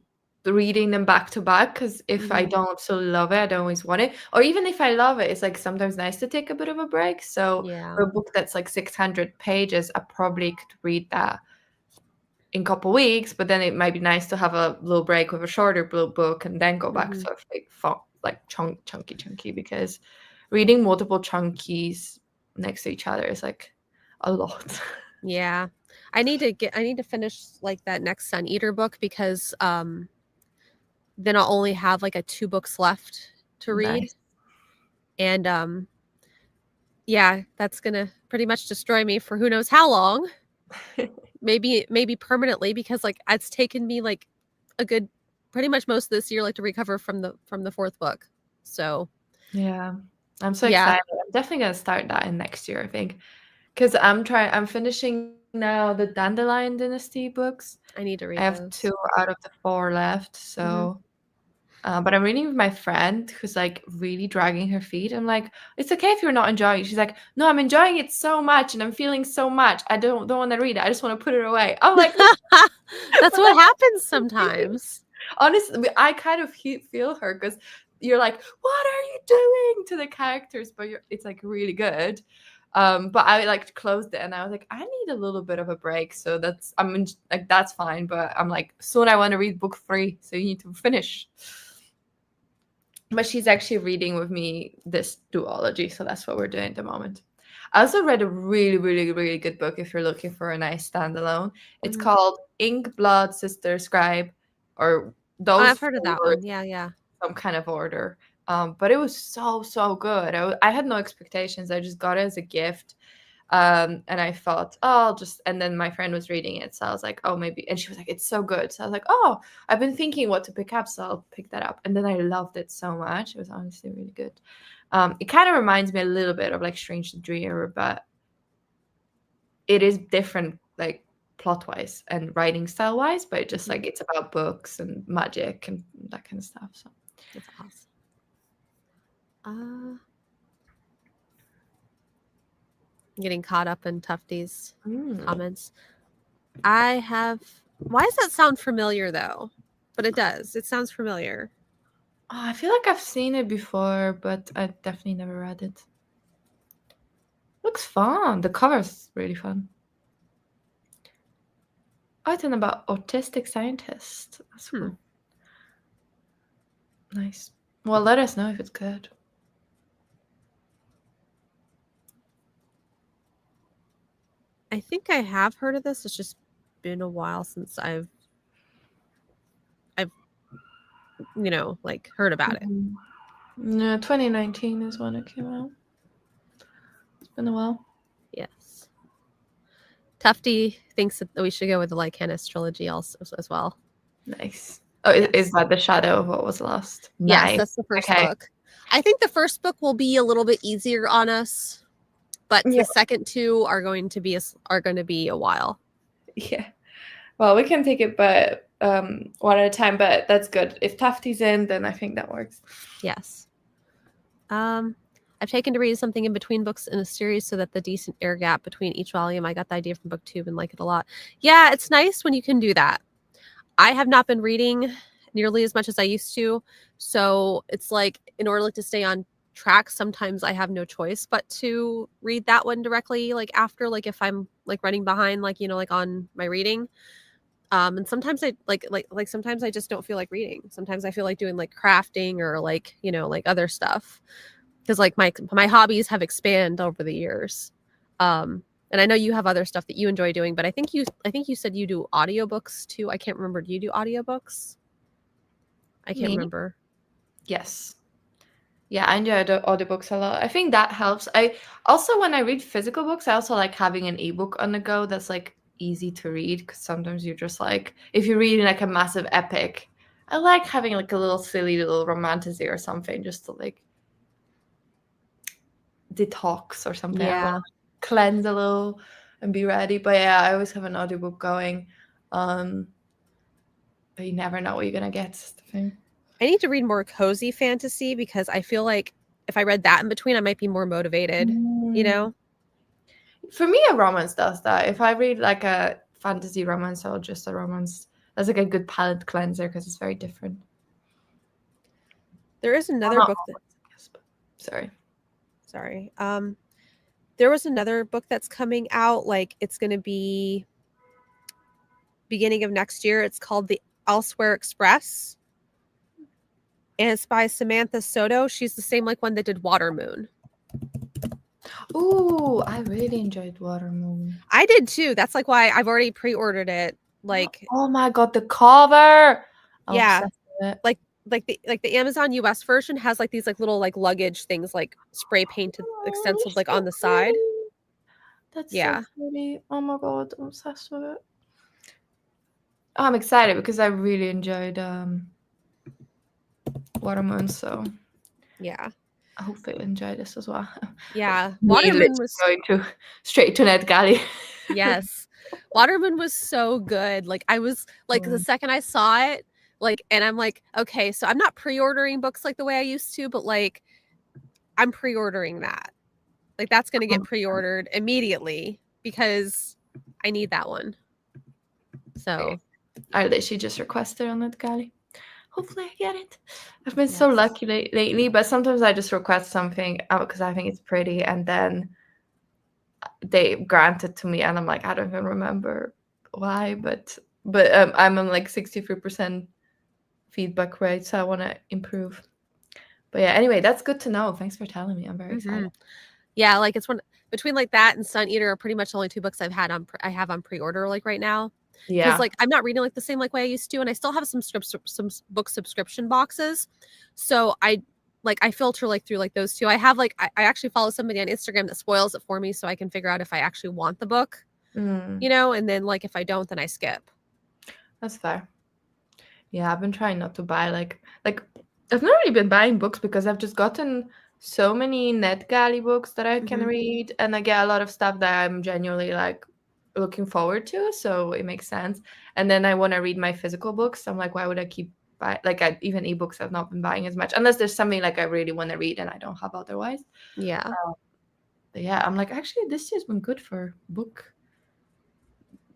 reading them back to back, because if I don't absolutely love it, I don't always want it. Or even if I love it, it's like sometimes nice to take a bit of a break. So for a book that's like 600 pages, I probably could read that in a couple weeks, but then it might be nice to have a little break with a shorter book and then go back to like chunky, because reading multiple chunkies next to each other is like a lot. Yeah. I need to finish like that next Sun Eater book, because then I'll only have like 2 books left to read. Nice. And yeah, that's gonna pretty much destroy me for who knows how long. maybe permanently, because like it's taken me like a good pretty much most of this year like to recover from the 4th book. So yeah, I'm so excited. I'm definitely gonna start that in next year, I think, because I'm finishing now the Dandelion Dynasty books. I need to read I have those. 2 out of the 4 left, so but I'm reading with my friend who's like really dragging her feet. I'm like, it's okay if you're not enjoying it. She's like, no, I'm enjoying it so much and I'm feeling so much. I don't want to read it. I just want to put it away. I'm like, that's what happens sometimes. Honestly, I kind of feel her, because you're like, what are you doing to the characters? But it's like really good. But I like closed it and I was like, I need a little bit of a break. So that's fine. But I'm like, soon I want to read book 3. So you need to finish. But she's actually reading with me this duology. So that's what we're doing at the moment. I also read a really, really, really good book if you're looking for a nice standalone. It's called Ink, Blood, Sister, Scribe, or those. I've heard of that one. Yeah. Some kind of order. But it was so good. I had no expectations. I just got it as a gift. And I thought, and then my friend was reading it. So I was like, oh, maybe. And she was like, it's so good. So I was like, oh, I've been thinking what to pick up. So I'll pick that up. And then I loved it so much. It was honestly really good. It kind of reminds me a little bit of like Strange the Dreamer, but it is different, like plot-wise and writing style-wise, but just like it's about books and magic and that kind of stuff. So that's awesome. Getting caught up in Tufty's comments. Why does that sound familiar though? But it does. It sounds familiar. Oh, I feel like I've seen it before, but I definitely never read it. Looks fun. The cover's really fun. Oh, it's about autistic scientists. That's cool. Nice. Well, let us know if it's good. I think I have heard of this. It's just been a while since I've like heard about it. No, 2019 is when it came out. It's been a while. Yes. Tufty thinks that we should go with the Lycanis trilogy also as well. Nice. Oh, yes. Is that The Shadow of What Was Lost? Nice. Yes, that's the first book. I think the first book will be a little bit easier on us, but Yeah. the second two are going to be a while. Yeah. Well, we can take it, but one at a time. But that's good. If Tufty's in, then I think that works. Yes. I've taken to read something in between books in a series so that the decent air gap between each volume. I got the idea from BookTube and like it a lot. Yeah, it's nice when you can do that. I have not been reading nearly as much as I used to, so it's like in order to stay on track, sometimes I have no choice but to read that one directly, like after, like if I'm like running behind, like like on my reading. And sometimes I like sometimes I just don't feel like reading. Sometimes I feel like doing like crafting or like like other stuff, because like my hobbies have expanded over the years. And I know you have other stuff that you enjoy doing, but I think you said you do audiobooks too. I can't remember. Do you do audiobooks? I can't remember. Yes. Yeah, I enjoy the audiobooks a lot. I think that helps. I also, when I read physical books, I also like having an ebook on the go that's like easy to read, because sometimes you're just like, if you're reading like a massive epic, I like having like a little silly little romantasy or something just to like detox or something. I want to cleanse a little and be ready. But yeah, I always have an audiobook going. But you never know what you're gonna get. That's the thing. I need to read more cozy fantasy, because I feel like if I read that in between, I might be more motivated. For me, a romance does that. If I read like a fantasy romance or just a romance, that's like a good palate cleanser because it's very different. There is another book that. Sorry. There was another book that's coming out. Like it's going to be beginning of next year. It's called The Elsewhere Express, and it's by Samantha Soto. She's the same like one that did Water Moon. Ooh, I really enjoyed Water Moon. I did too. That's like why I've already pre-ordered it. Like, oh my god, the cover! Yeah, like the Amazon US version has like these like little like luggage things like spray painted like stenciled like on the side. That's so pretty. Oh my god, I'm obsessed with it. I'm excited because I really enjoyed Water Moon, so yeah. I hope they enjoy this as well. Yeah, Water Moon was going straight to NetGalley. Yes, Water Moon was so good. Like I was like the second I saw it, like, and I'm like, okay, so I'm not pre-ordering books like the way I used to, but like I'm pre-ordering that. Like that's gonna get pre-ordered immediately because I need that one. So I literally just requested on NetGalley. Hopefully I get it. I've been so lucky lately, but sometimes I just request something because I think it's pretty, and then they grant it to me, and I'm like, I don't even remember why, but I'm on like 63% feedback rate, so I want to improve. But yeah, anyway, that's good to know. Thanks for telling me. I'm very excited. Yeah, like it's one between like that and Sun Eater are pretty much the only two books I have on pre-order like right now. Yeah, because like I'm not reading like the same like way I used to, and I still have some book subscription boxes, so I filter like through like those two. I have like I actually follow somebody on Instagram that spoils it for me, so I can figure out if I actually want the book, and then like if I don't, then I skip. That's fair. Yeah, I've been trying not to buy like I've not really been buying books because I've just gotten so many NetGalley books that I can read, and I get a lot of stuff that I'm genuinely like looking forward to, so it makes sense. And then I want to read my physical books. So I'm like, why would I keep even ebooks I've not been buying as much unless there's something like I really want to read and I don't have otherwise. Yeah. But yeah, I'm like, actually this year's been good for book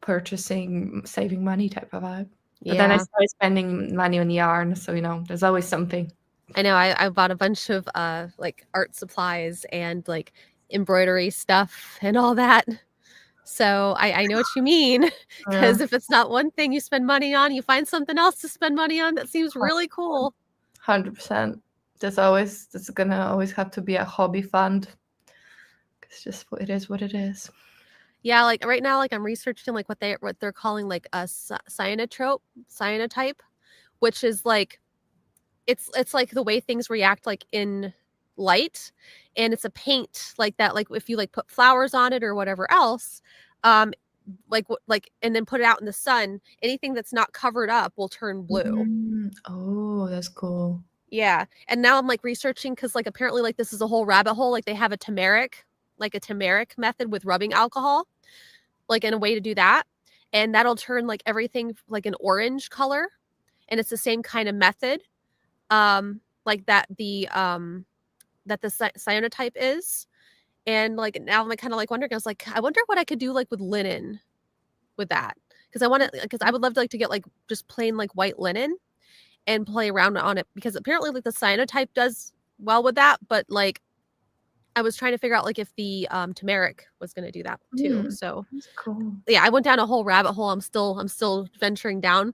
purchasing, saving money type of vibe. But then I started spending money on yarn, so there's always something. I know. I bought a bunch of like art supplies and like embroidery stuff and all that. So I know what you mean, because if it's not one thing you spend money on, you find something else to spend money on that seems really cool. 100%. There's gonna always have to be a hobby fund. It's just it is what it is. Yeah, like right now, like I'm researching like what they're calling like a cyanotype, which is like it's like the way things react like in light, and it's a paint like that, like if you like put flowers on it or whatever else, like and then put it out in the sun, anything that's not covered up will turn blue. Oh, that's cool. Yeah. And now I'm like researching because like apparently like this is a whole rabbit hole. Like they have a turmeric method with rubbing alcohol, like in a way to do that. And that'll turn like everything like an orange color. And it's the same kind of method. Like that the cyanotype is. And like now I'm like kind of like wondering, I was like, I wonder what I could do like with linen with that. Because I would love to like to get like just plain like white linen and play around on it, because apparently like the cyanotype does well with that, but like I was trying to figure out like if the turmeric was going to do that too. So That's cool. yeah, I went down a whole rabbit hole. I'm still venturing down,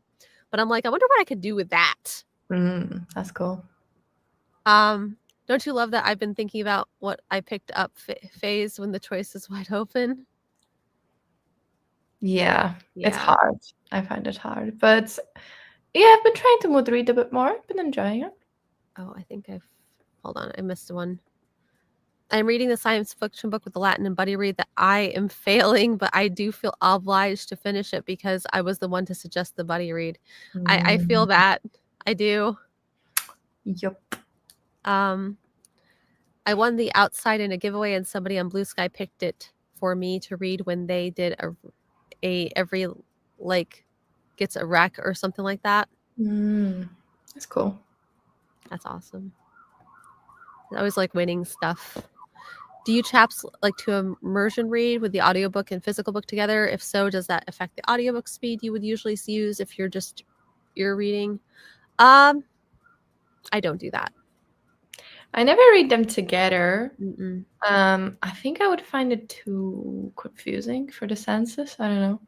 but I'm like, I wonder what I could do with that. That's cool. Don't you love that I've been thinking about what I picked up phase when the choice is wide open? Yeah, it's hard. I find it hard, but yeah, I've been trying to mood read a bit more. I've been enjoying it. Oh, I think hold on, I missed one. I'm reading the science fiction book with the Latin and buddy read that I am failing, but I do feel obliged to finish it because I was the one to suggest the buddy read. I feel that. I do. Yep. I won the outside in a giveaway, and somebody on Blue Sky picked it for me to read when they did a every like gets a rec or something like that. That's cool. That's awesome. I always like winning stuff. Do you chaps like to immersion read with the audiobook and physical book together? If so, does that affect the audiobook speed you would usually use if you're just ear reading? I don't do that. I never read them together. Mm-mm. I think I would find it too confusing for the senses. I don't know.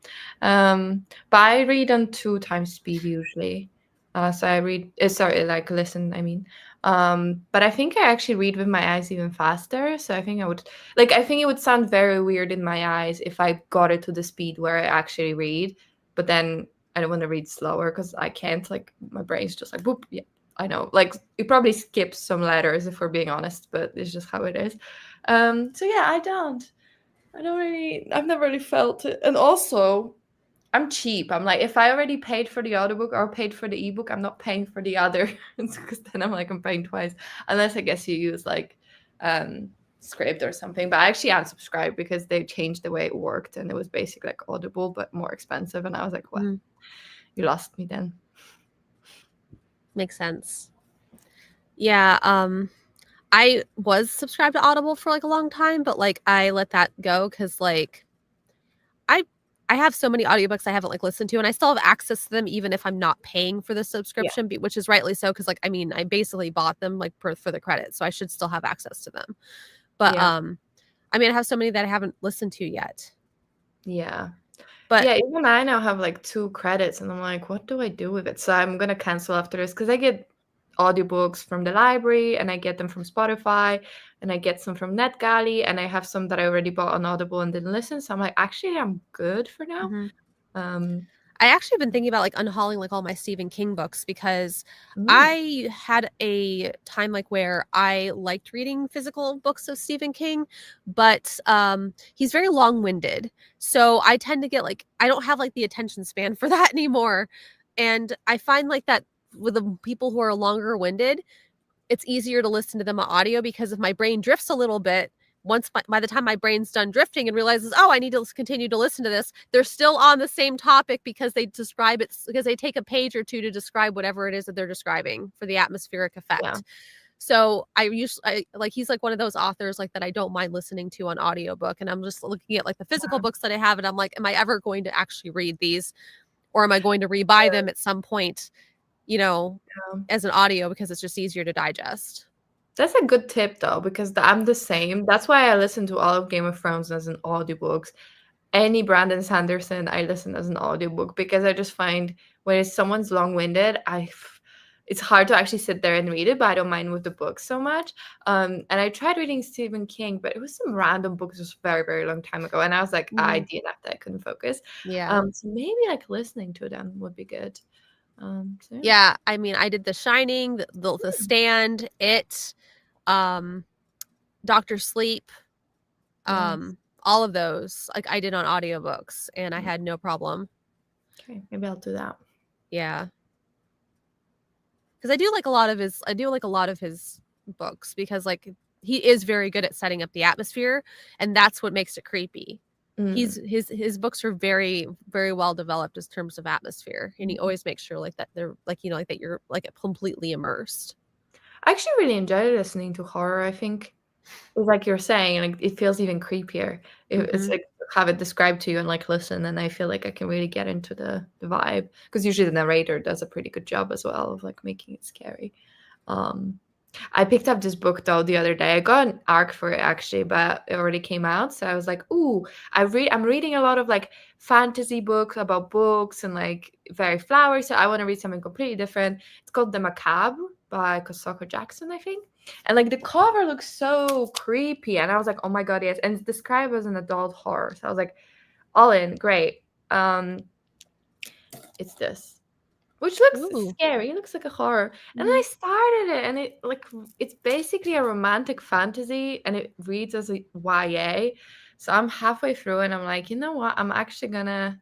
But I read on 2 times speed usually. So I read, like listen, I mean. But I think I actually read with my eyes even faster. So I think it would sound very weird in my eyes if I got it to the speed where I actually read. But then I don't want to read slower because I can't, like, my brain's just like, boop, yeah. I know, like, it probably skips some letters if we're being honest, but it's just how it is. So yeah, I've never really felt it. And also, I'm cheap. I'm like, if I already paid for the audiobook or paid for the ebook, I'm not paying for the other, because then I'm like, I'm paying twice. Unless I guess you use like Script or something. But I actually unsubscribed because they changed the way it worked, and it was basically like Audible but more expensive. And I was like, well, you lost me then. Makes sense. Yeah, I was subscribed to Audible for like a long time, but like I let that go because like I have so many audiobooks I haven't like listened to, and I still have access to them even if I'm not paying for the subscription, which is rightly so, because like I mean I basically bought them like for the credit, so I should still have access to them. But I mean I have so many that I haven't listened to yet. Yeah. But yeah, even I now have like 2 credits, and I'm like, what do I do with it? So I'm gonna cancel after this because I get audiobooks from the library, and I get them from Spotify, and I get some from NetGalley, and I have some that I already bought on Audible and didn't listen. So I'm like, actually, I'm good for now. I actually been thinking about like unhauling like all my Stephen King books, because I had a time like where I liked reading physical books of Stephen King, but he's very long-winded. So I tend to get like, I don't have like the attention span for that anymore. And I find like that with the people who are longer winded, it's easier to listen to them on audio, because if my brain drifts a little bit, by the time my brain's done drifting and realizes, oh, I need to continue to listen to this, they're still on the same topic because they describe it, because they take a page or two to describe whatever it is that they're describing for the atmospheric effect. Yeah. So I like, he's like one of those authors like that I don't mind listening to on audiobook. And I'm just looking at like the physical books that I have, and I'm like, am I ever going to actually read these, or am I going to rebuy them at some point, as an audio, because it's just easier to digest. That's a good tip though, because I'm the same. That's why I listen to all of Game of Thrones as an audiobooks. Any Brandon Sanderson, I listen as an audiobook, because I just find when someone's long-winded, it's hard to actually sit there and read it, but I don't mind with the book so much. And I tried reading Stephen King, but it was some random books just very, very long time ago. And I was like, I DNF'd, I couldn't focus. Yeah. So maybe like listening to them would be good. Yeah, I mean, I did The Shining, the Stand, It, Doctor Sleep, all of those, like I did on audiobooks, and I had no problem. Okay, maybe I'll do that. Yeah. because I do like a lot of his books, because like he is very good at setting up the atmosphere, and that's what makes it creepy. His books are very, very well developed in terms of atmosphere, and he always makes sure like that they're like, like that you're like completely immersed. I actually really enjoyed listening to horror. I think it's like you're saying, like it feels even creepier. It's like have it described to you and like listen, and I feel like I can really get into the vibe, because usually the narrator does a pretty good job as well of like making it scary. I picked up this book though the other day. I got an ARC for it actually, but it already came out. So I was like, ooh, I'm reading a lot of like fantasy books about books and like very flowery. So I want to read something completely different. It's called The Macabre by Kosoko Jackson, I think. And like the cover looks so creepy. And I was like, oh my god, yes. And it's described as an adult horror. So I was like, all in, great. It's this, which looks scary. It looks like a horror. And then I started it, and it's basically a romantic fantasy, and it reads as a YA. So I'm halfway through, and I'm like, you know what? I'm actually gonna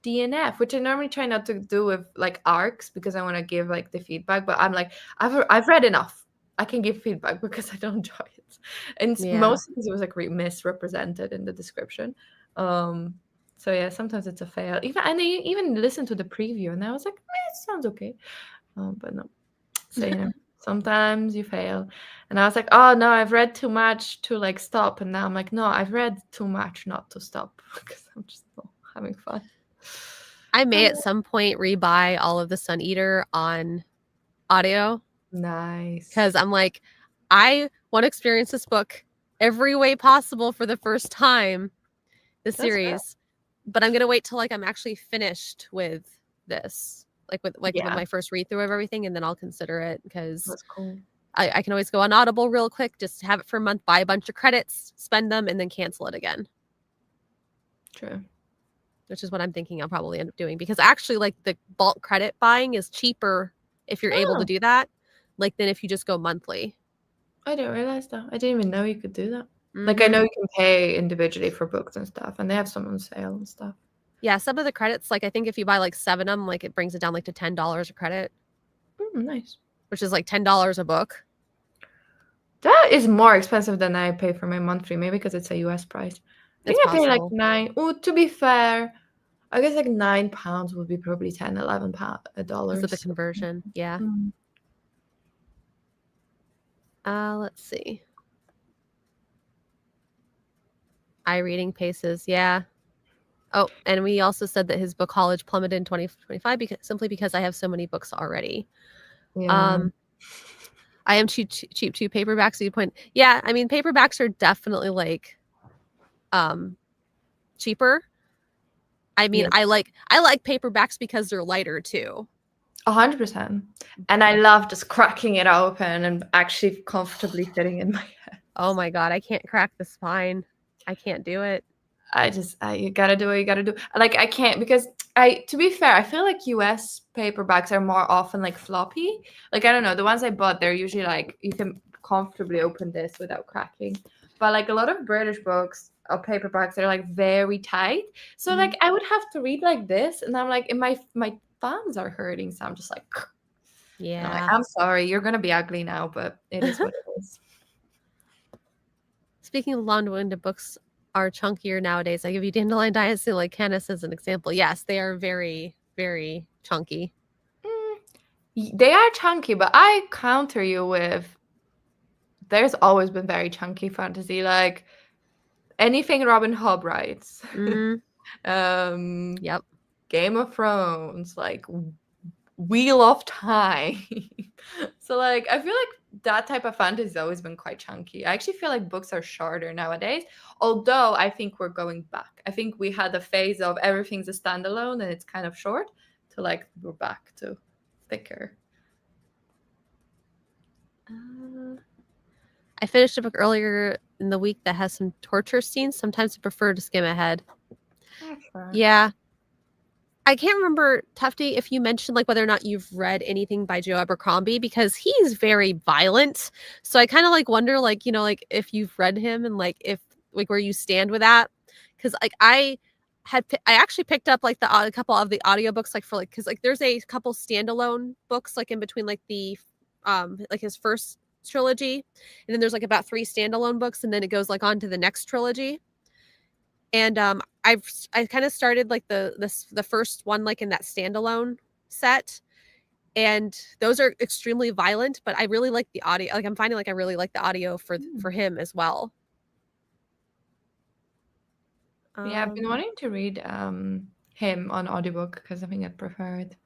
DNF, which I normally try not to do with like arcs, because I want to give like the feedback. But I'm like, I've read enough. I can give feedback because I don't enjoy it, and most of it was like misrepresented in the description. So yeah, sometimes it's a fail. I even listened to the preview, and I was like, it sounds okay. But no. So sometimes you fail. And I was like, oh no, I've read too much to like stop. And now I'm like, no, I've read too much not to stop, because I'm just not having fun. I may at some point rebuy all of the Sun Eater on audio. Nice. Because I'm like, I want to experience this book every way possible for the first time, the series. But I'm gonna wait till like I'm actually finished with this, with my first read through of everything, and then I'll consider it, because that's cool. I can always go on Audible real quick, just have it for a month, buy a bunch of credits, spend them, and then cancel it again. True. Which is what I'm thinking I'll probably end up doing, because actually like the bulk credit buying is cheaper if you're able to do that, like than if you just go monthly. I didn't realize that. I didn't even know you could do that. Like, I know you can pay individually for books and stuff, and they have some on sale and stuff. Yeah, some of the credits, like I think if you buy like 7 of them, like it brings it down like to $10 a credit. Nice. Which is like $10 a book. That is more expensive than I pay for my monthly, maybe because it's a US price. I think I pay like $9. Oh, to be fair, I guess like £9 would be probably $10, $11 dollars. Because of the conversion, yeah. Let's see. Reading paces, yeah. Oh, and we also said that his book haulage plummeted in 2025 simply because I have so many books already. Yeah. I am cheap to paperbacks. So you point, yeah. I mean, paperbacks are definitely like, cheaper. I mean, I like paperbacks because they're lighter too. 100%. And I love just cracking it open and actually comfortably fitting in my head. Oh my god, I can't crack the spine. I can't do it. You gotta do what you gotta do. Like, I can't, because to be fair, I feel like US paperbacks are more often like floppy. Like, I don't know, the ones I bought, they're usually like, you can comfortably open this without cracking. But like a lot of British books or paperbacks, they're like very tight. So like I would have to read like this, and I'm like, my thumbs are hurting. So I'm just like, yeah. I'm sorry, you're gonna be ugly now, but it is what it is. Speaking of long-winded books are chunkier nowadays. I give you Dandelion Dynasty, like Canis, as an example. Yes, they are very, very chunky. They are chunky, but I counter you with, there's always been very chunky fantasy, like anything Robin Hobb writes. Yep. Game of Thrones, like Wheel of Time. So like I feel like that type of fantasy has always been quite chunky. I actually feel like books are shorter nowadays, although I think we're going back. I think we had a phase of everything's a standalone and it's kind of short, to like we're back to thicker. I finished a book earlier in the week that has some torture scenes. Sometimes I prefer to skim ahead. Yeah. I can't remember, Tufty, if you mentioned like whether or not you've read anything by Joe Abercrombie, because he's very violent. So I kind of like wonder, like, you know, like if you've read him and like if like where you stand with that. Because like I I actually picked up like a couple of the audiobooks like for like because like there's a couple standalone books like in between like the like his first trilogy, and then there's like about 3 standalone books, and then it goes like on to the next trilogy. And I kind of started like the first one like in that standalone set, and those are extremely violent, but I really like the audio. Like I'm finding like I really like the audio for him as well. Yeah, I've been wanting to read him on audiobook because I think I'd prefer it.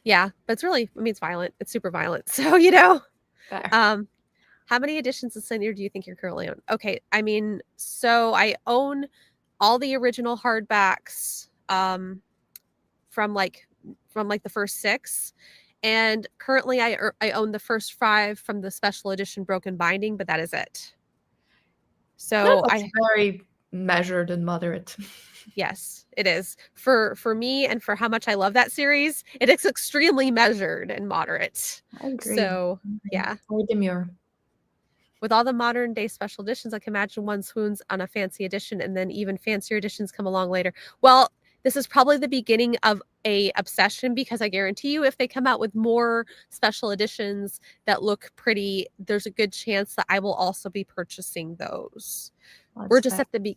Yeah, but it's really, I mean, it's violent. It's super violent. So, you know, Fair. how many editions of Sunny do you think you're currently on? Okay, I mean, so I own all the original hardbacks from like the first 6, and currently I own the first 5 from the special edition broken binding, but that is it. No, So that's very measured and moderate. yes, it is. For me and for how much I love that series, it is extremely measured and moderate. I agree. So, yeah. Very demure. With all the modern day special editions, I can imagine one swoons on a fancy edition and then even fancier editions come along later. Well, this is probably the beginning of a obsession because I guarantee you if they come out with more special editions that look pretty, there's a good chance that I will also be purchasing those. We're just at the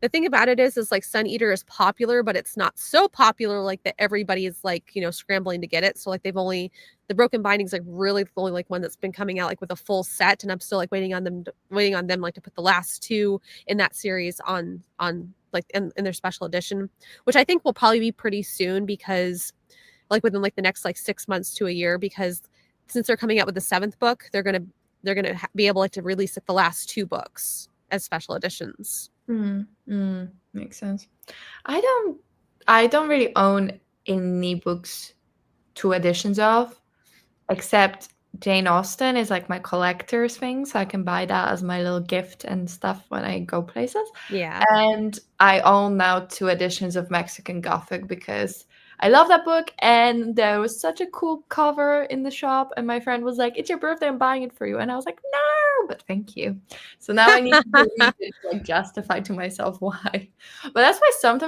thing about it is like Sun Eater is popular, but it's not so popular like that everybody is like, you know, scrambling to get it. So like the broken bindings like really the only like one that's been coming out like with a full set, and I'm still like waiting on them like to put the last 2 in that series on like in their special edition, which I think will probably be pretty soon because like within like the next like 6 months to a year, because since they're coming out with the 7th book, they're gonna be able like to release like the last 2 books as special editions. Makes sense. I don't really own any books 2 editions of, except Jane Austen is like my collector's thing, so I can buy that as my little gift and stuff when I go places. Yeah. And I own now 2 editions of Mexican Gothic because I love that book, and there was such a cool cover in the shop, and my friend was like, "It's your birthday, I'm buying it for you." And I was like, "No, but thank you." So now I need to read it to like justify to myself why. But that's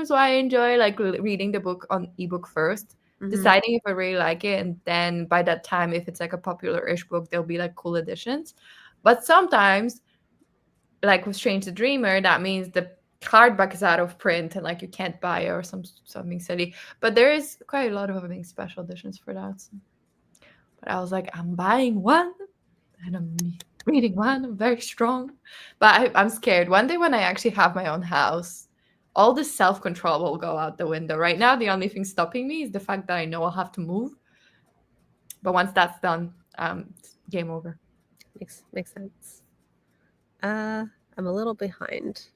why I enjoy like reading the book on ebook first, deciding if I really like it, and then by that time, if it's like a popular-ish book, there'll be like cool editions. But sometimes, like with Strange the Dreamer, that means the hardback is out of print and like you can't buy it or something silly. But there is quite a lot of I special editions for that. So. But I was like, I'm buying one and I'm reading one. I'm very strong. But I'm scared. One day when I actually have my own house, all this self-control will go out the window. Right now, the only thing stopping me is the fact that I know I'll have to move. But once that's done, game over. Makes sense. I'm a little behind.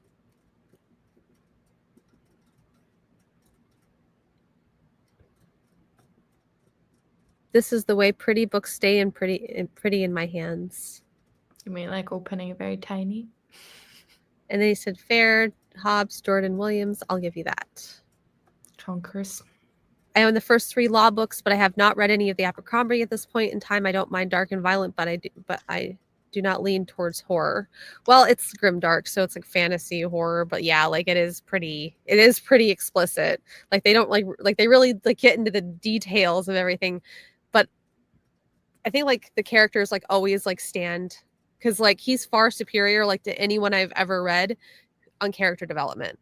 This is the way pretty books stay in pretty in my hands. You mean like opening very tiny? And then he said, "Fair, Hobbes, Jordan, Williams. I'll give you that." Chonkers. I own the first 3 law books, but I have not read any of the Abercrombie at this point in time. I don't mind dark and violent, but I do not lean towards horror. Well, it's grimdark, so it's like fantasy horror, but yeah, like it is pretty explicit. Like they don't like they really like get into the details of everything. But I think like the characters like always like stand, because like he's far superior like to anyone I've ever read on character development.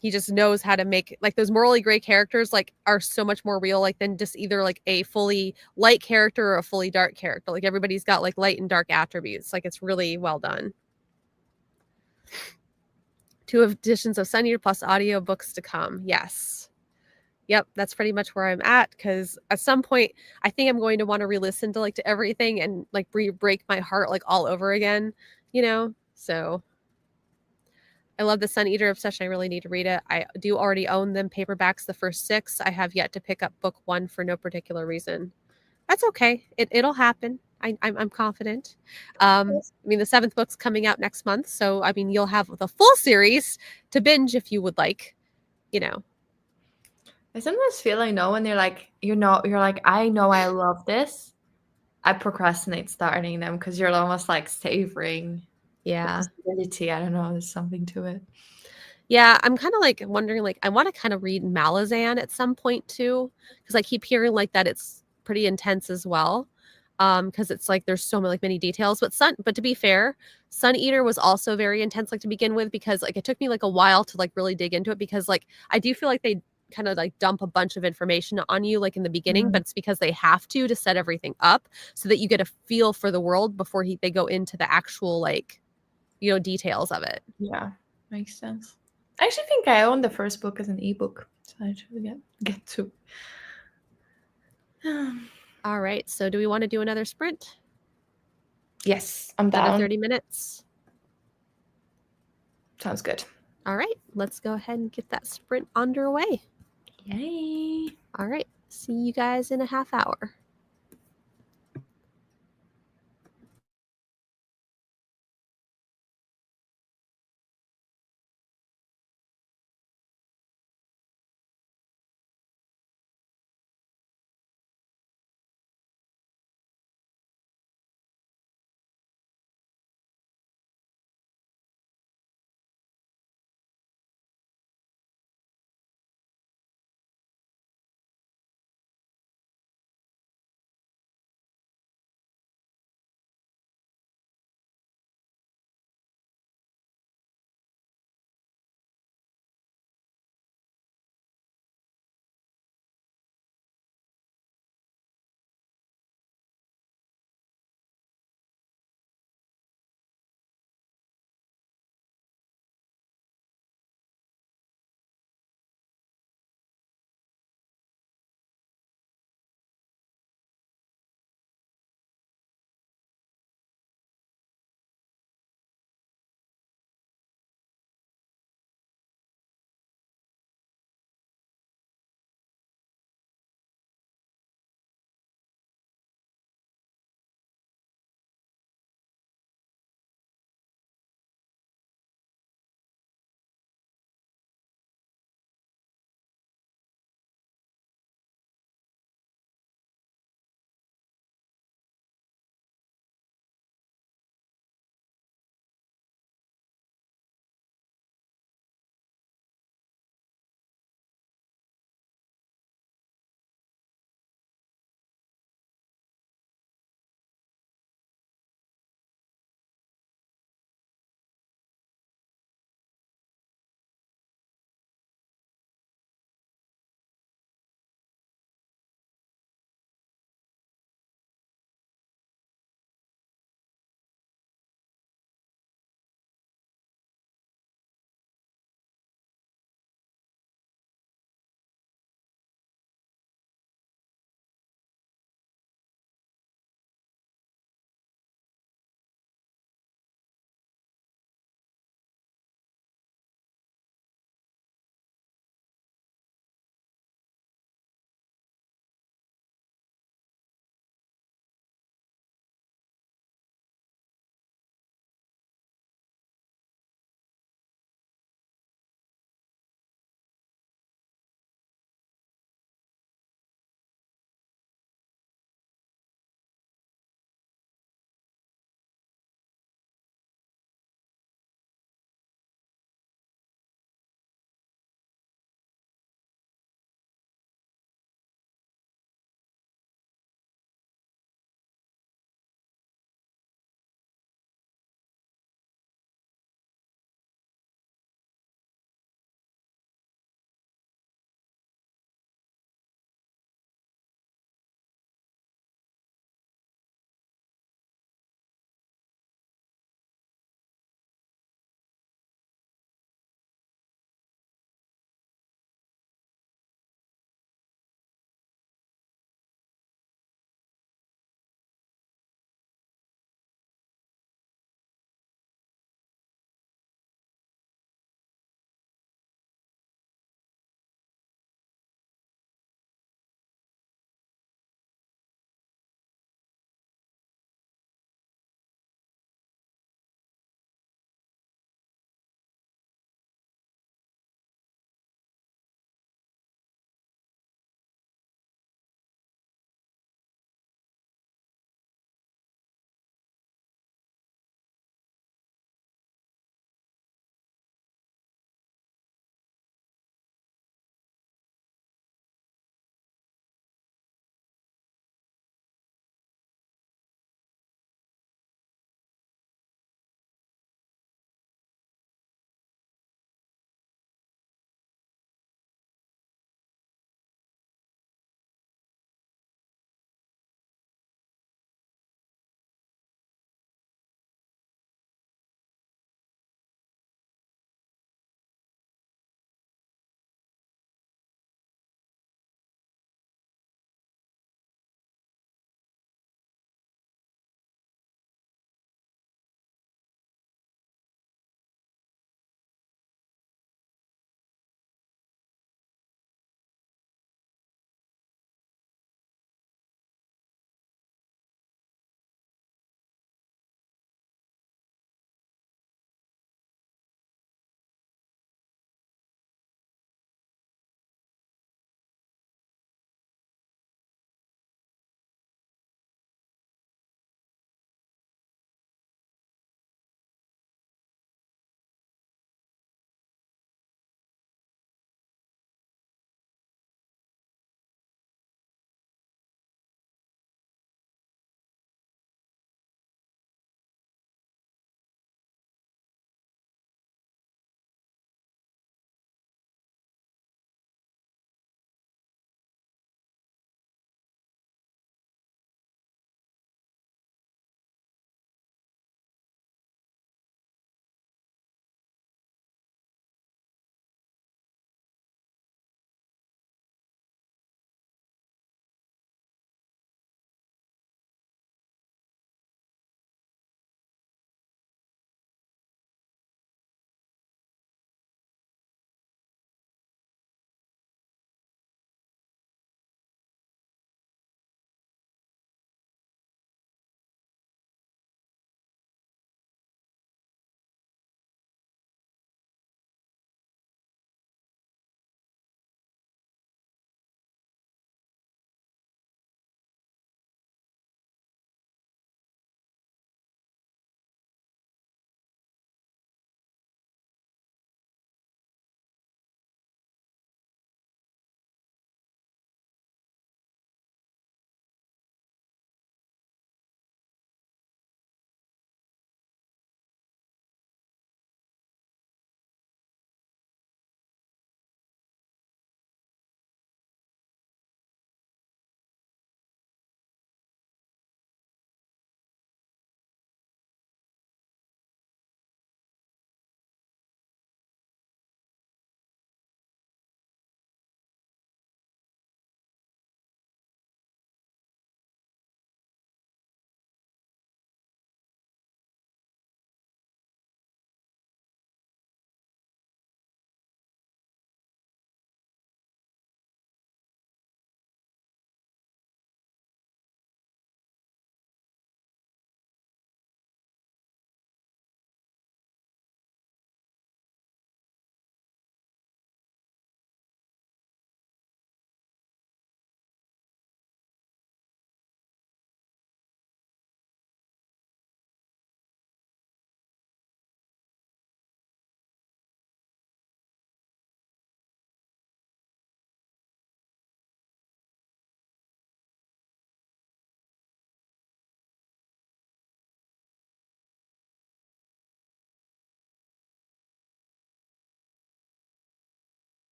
He just knows how to make like those morally gray characters like are so much more real like than just either like a fully light character or a fully dark character. Like everybody's got like light and dark attributes. Like it's really well done. 2 editions of Sun Eater plus audio books to come. Yes. Yep, that's pretty much where I'm at, because at some point I think I'm going to want to re-listen to like to everything and like break my heart like all over again, you know? So I love the Sun Eater obsession. I really need to read it. I do already own them paperbacks, the first 6. I have yet to pick up book 1 for no particular reason. That's okay. It'll happen. I'm confident. I mean, the 7th book's coming out next month, so I mean, you'll have the full series to binge if you would like, you know. I sometimes feel I know when you're like, you're like, I know I love this. I procrastinate starting them because you're almost like savoring the possibility. I don't know, there's something to it. Yeah, I'm kind of like wondering, like, I want to kind of read Malazan at some point too, because I keep hearing like that it's pretty intense as well. Because it's like there's so many, like, many details. But to be fair, Sun Eater was also very intense, like, to begin with, because like it took me like a while to like really dig into it, because like I do feel like they kind of like dump a bunch of information on you like in the beginning, Mm, but it's because they have to set everything up so that you get a feel for the world before they go into the actual, like, details of it. yeah, makes sense. I actually think I own the first book as an ebook, so I should get to. All right, so do we want to do another sprint? Yes, I'm Another down. 30 minutes? Sounds good. All right, let's go ahead and get that sprint underway. Yay. All right, see you guys in a half hour.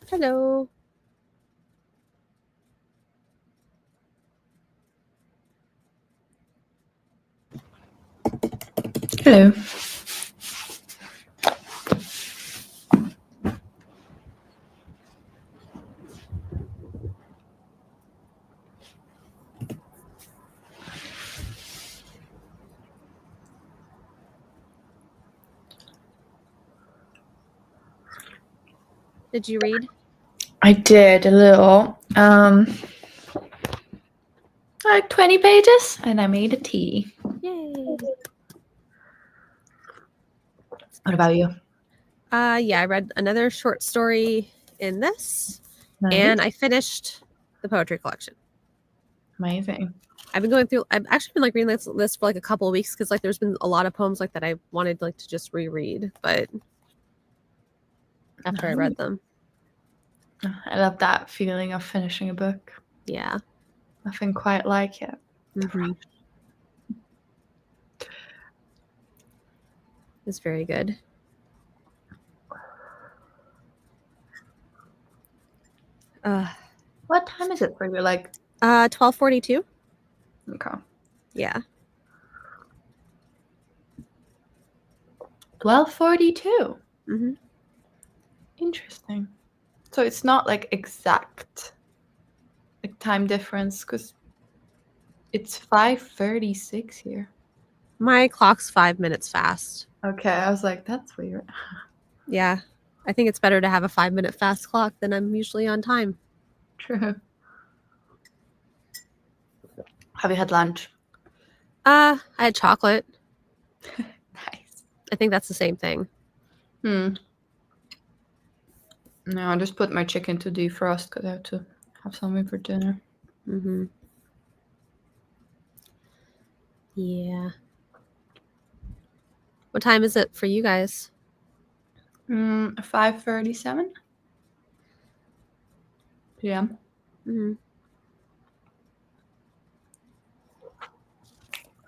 Hello. Hello. Did you read? I did a little. Like 20 pages, and I made a tea. Yay. What about you? Yeah, I read another short story in this, and I finished the poetry collection. Amazing. I've actually been like reading this list for like a couple of weeks because like there's been a lot of poems like that I wanted like to just reread, but after I read them. I love that feeling of finishing a book. Yeah. Nothing quite like it. Mm-hmm. It's very good. What time is it for you? Like 12:42. Okay. Yeah. 12:42. Mm-hmm. Interesting. So it's not like exact like time difference because it's 5:36 here. My clock's 5 minutes fast. Okay, I was like, that's weird. Yeah. I think it's better to have a 5-minute fast clock than I'm usually on time. True. Have you had lunch? I had chocolate. Nice. I think that's the same thing. No, I just put my chicken to defrost because I have to have something for dinner. Mm-hmm. Yeah. What time is it for you guys? 5:37 p.m. Mm-hmm.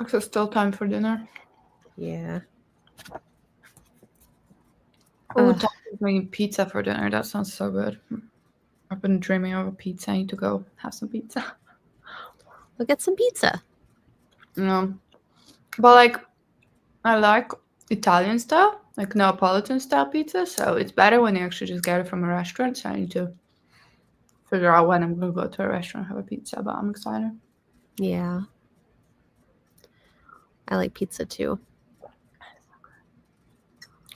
So still time for dinner. Yeah. Oh, Tom is making pizza for dinner. That sounds so good. I've been dreaming of a pizza. I need to go have some pizza. We'll get some pizza. No, but like I like Italian style, like Neapolitan style pizza. So it's better when you actually just get it from a restaurant. So I need to figure out when I'm gonna go to a restaurant and have a pizza. But I'm excited. Yeah. I like pizza too.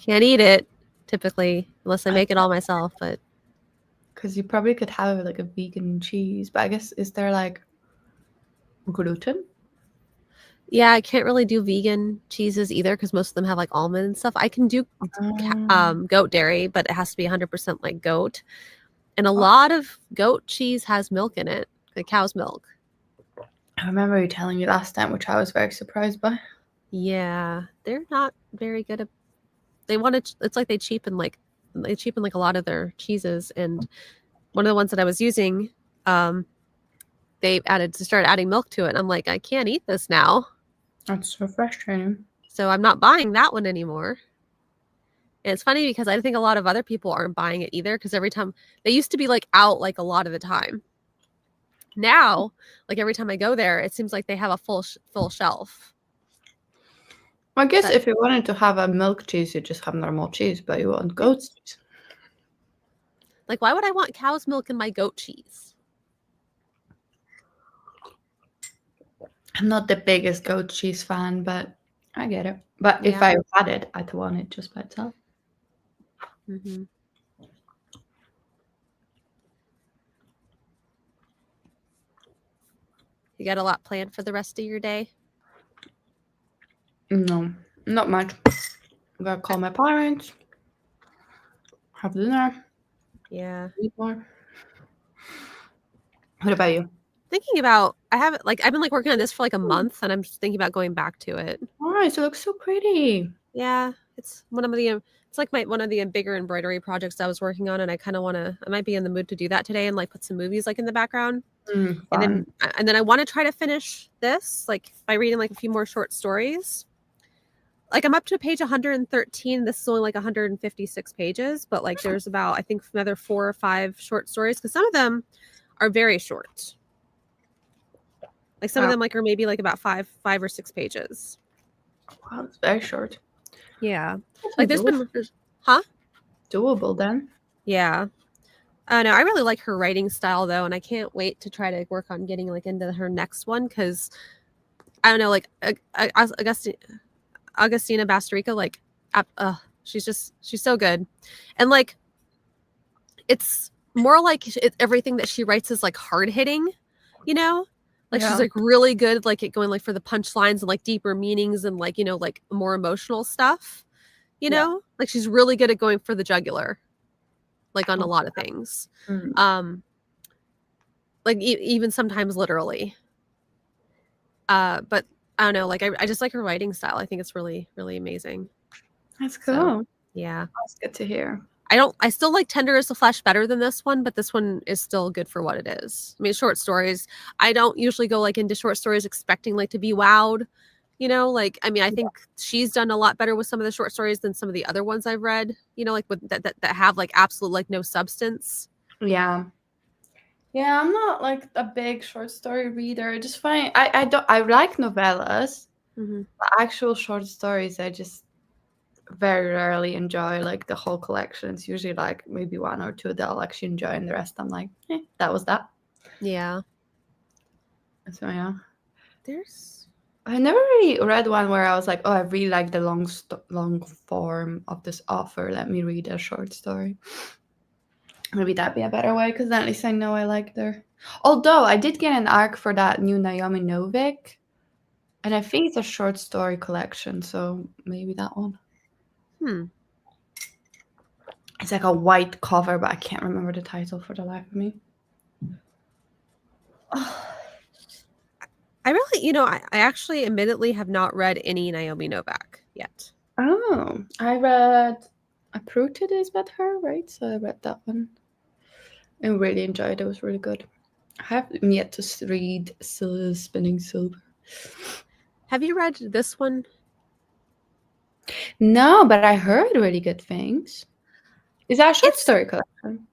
Can't eat it typically unless I make it all myself, but because you probably could have like a vegan cheese. But I guess is there like gluten? yeah, I can't really do vegan cheeses either because most of them have like almond and stuff. I can do goat dairy, but it has to be 100% like goat. And a lot of goat cheese has milk in it, like cow's milk. I remember you telling me last time, which I was very surprised by. Yeah, they're not very good at. They want to. It's like they cheapen like a lot of their cheeses. And one of the ones that I was using, they started adding milk to it. And I'm like, I can't eat this now. That's so frustrating. So I'm not buying that one anymore. And it's funny because I think a lot of other people aren't buying it either because every time they used to be like out like a lot of the time. Now, like every time I go there, it seems like they have a full shelf. I guess if you wanted to have a milk cheese, you just have normal cheese, but you want goat's cheese. Like, why would I want cow's milk in my goat cheese? I'm not the biggest goat cheese fan, but I get it. But if I had it, I'd want it just by itself. Mm-hmm. You got a lot planned for the rest of your day? No, not much. I'm gonna call my parents, have dinner. Yeah. Eat more. What about you? Thinking about, I've been like working on this for like a month, and I'm just thinking about going back to it. Oh, it looks so pretty. Yeah, it's one of the bigger embroidery projects I was working on, and I might be in the mood to do that today and like put some movies like in the background. And then I want to try to finish this like by reading like a few more short stories. like I'm up to page 113. This is only like 156 pages, but like there's about, I think, another 4 or 5 short stories, because some of them are very short. Like some of them like are maybe like about 5 or 6 pages. Wow, it's very short. Yeah. That's Like doable then. Yeah. No, I really like her writing style though, and I can't wait to try to work on getting like into her next one, because I don't know, like Augustina Basterica, like she's so good. And like it's more like everything that she writes is like hard hitting, you know? Like she's like really good like at going like for the punchlines and like deeper meanings and like, you know, like more emotional stuff, you know? Like she's really good at going for the jugular, like on a lot of things. Like even sometimes literally. But I don't know, like I just like her writing style. I think it's really, really amazing. That's cool. So, yeah. That's good to hear. I still like Tender as the Flesh better than this one, but this one is still good for what it is. I mean, short stories. I don't usually go like into short stories expecting like to be wowed, you know, like, I mean, I think she's done a lot better with some of the short stories than some of the other ones I've read, you know, like with that have like absolute like no substance. Yeah. Yeah, I'm not like a big short story reader. I just find I like novellas. Mm-hmm. But actual short stories I just very rarely enjoy like the whole collection. It's usually like maybe 1 or 2 that I'll actually enjoy, and the rest I'm like, that was that. Yeah. So yeah. I There's never really read one where I was like, oh, I really like the long form of this author. Let me read a short story. Maybe that'd be a better way, because then at least I know I liked her. Although I did get an arc for that new Naomi Novik, and I think it's a short story collection, so maybe that one. It's like a white cover, but I can't remember the title for the life of me. I really, you know, I actually admittedly have not read any Naomi Novik yet. Oh, I read Uprooted is about her, right? So I read that one and really enjoyed it. It was really good. I have yet to read Spinning Silver. Have you read this one? No, but I heard really good things. Is that a short story collection?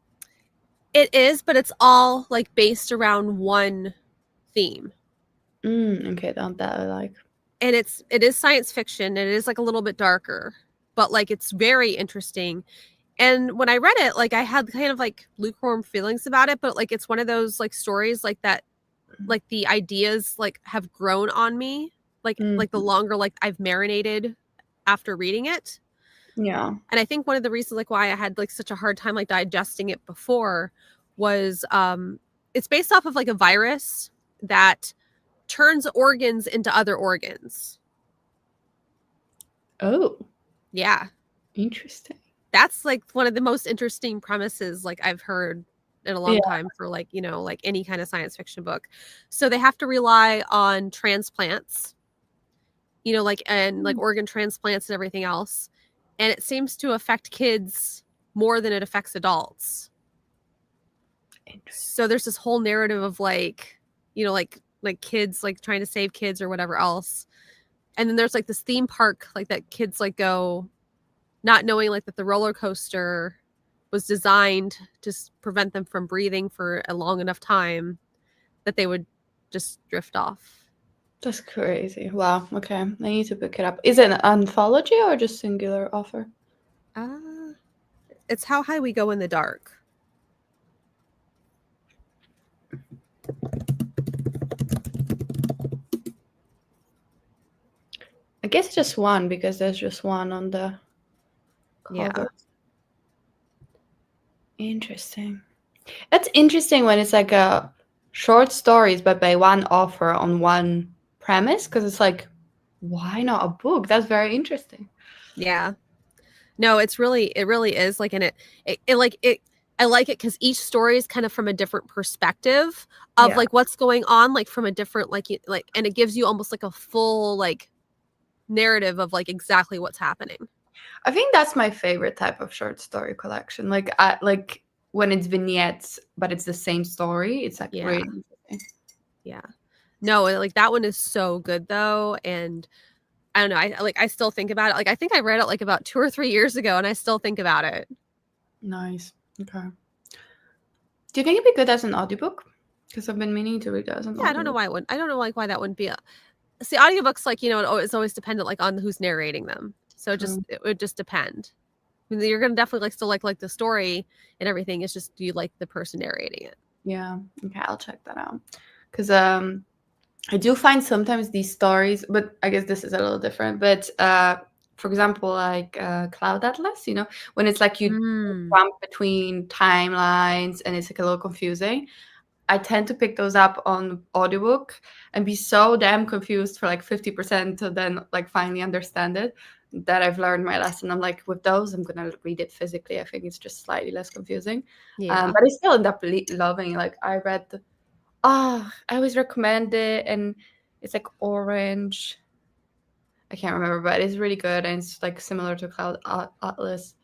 It is, but it's all like based around one theme. Okay, that I like. And it is science fiction. It is like a little bit darker, but like it's very interesting. And when I read it, like I had kind of like lukewarm feelings about it, but like it's one of those like stories like that, like the ideas like have grown on me, like the longer like I've marinated after reading it. Yeah. And I think one of the reasons like why I had like such a hard time like digesting it before was it's based off of like a virus that turns organs into other organs. Oh. Yeah. Interesting. That's like one of the most interesting premises like I've heard in a long time for like, you know, like any kind of science fiction book. So they have to rely on transplants, you know, like and like organ transplants and everything else. And it seems to affect kids more than it affects adults. So there's this whole narrative of like, you know, like kids like trying to save kids or whatever else. And then there's like this theme park like that kids like go, not knowing like that the roller coaster was designed to prevent them from breathing for a long enough time that they would just drift off. That's crazy. Wow. Okay. I need to pick it up. Is it an anthology or just singular author? It's How High We Go in the Dark. I guess just one, because there's just one on the cover. Yeah. Interesting. That's interesting when it's like a short stories, but by one author on one premise, because it's like, why not a book? That's very interesting. Yeah. No, it really is like, and it I like it because each story is kind of from a different perspective of like what's going on, like from a different like and it gives you almost like a full like narrative of like exactly what's happening. I think that's my favorite type of short story collection. Like like when it's vignettes, but it's the same story. It's like really interesting. Yeah. No, like that one is so good though, and I don't know. I still think about it. Like I think I read it like about 2 or 3 years ago, and I still think about it. Nice. Okay. Do you think it'd be good as an audiobook? Because I've been meaning to read it as an Yeah, I don't know audiobook. why it wouldn't. I don't know like why that wouldn't be a. See, audiobooks like it's always dependent like on who's narrating them. So True. it would just depend. I mean, you're gonna definitely like still like the story and everything. It's just do you like the person narrating it? Yeah. Okay, I'll check that out. Because I do find sometimes these stories, but I guess this is a little different. But for example, like Cloud Atlas, when it's like you jump between timelines and it's like a little confusing. I tend to pick those up on audiobook and be so damn confused for like 50% to then like finally understand it that I've learned my lesson. I'm like, with those, I'm gonna read it physically. I think it's just slightly less confusing. Yeah. But I still end up loving. Like I read I always recommend it, and it's like orange. I can't remember, but it's really good, and it's like similar to Cloud Atlas.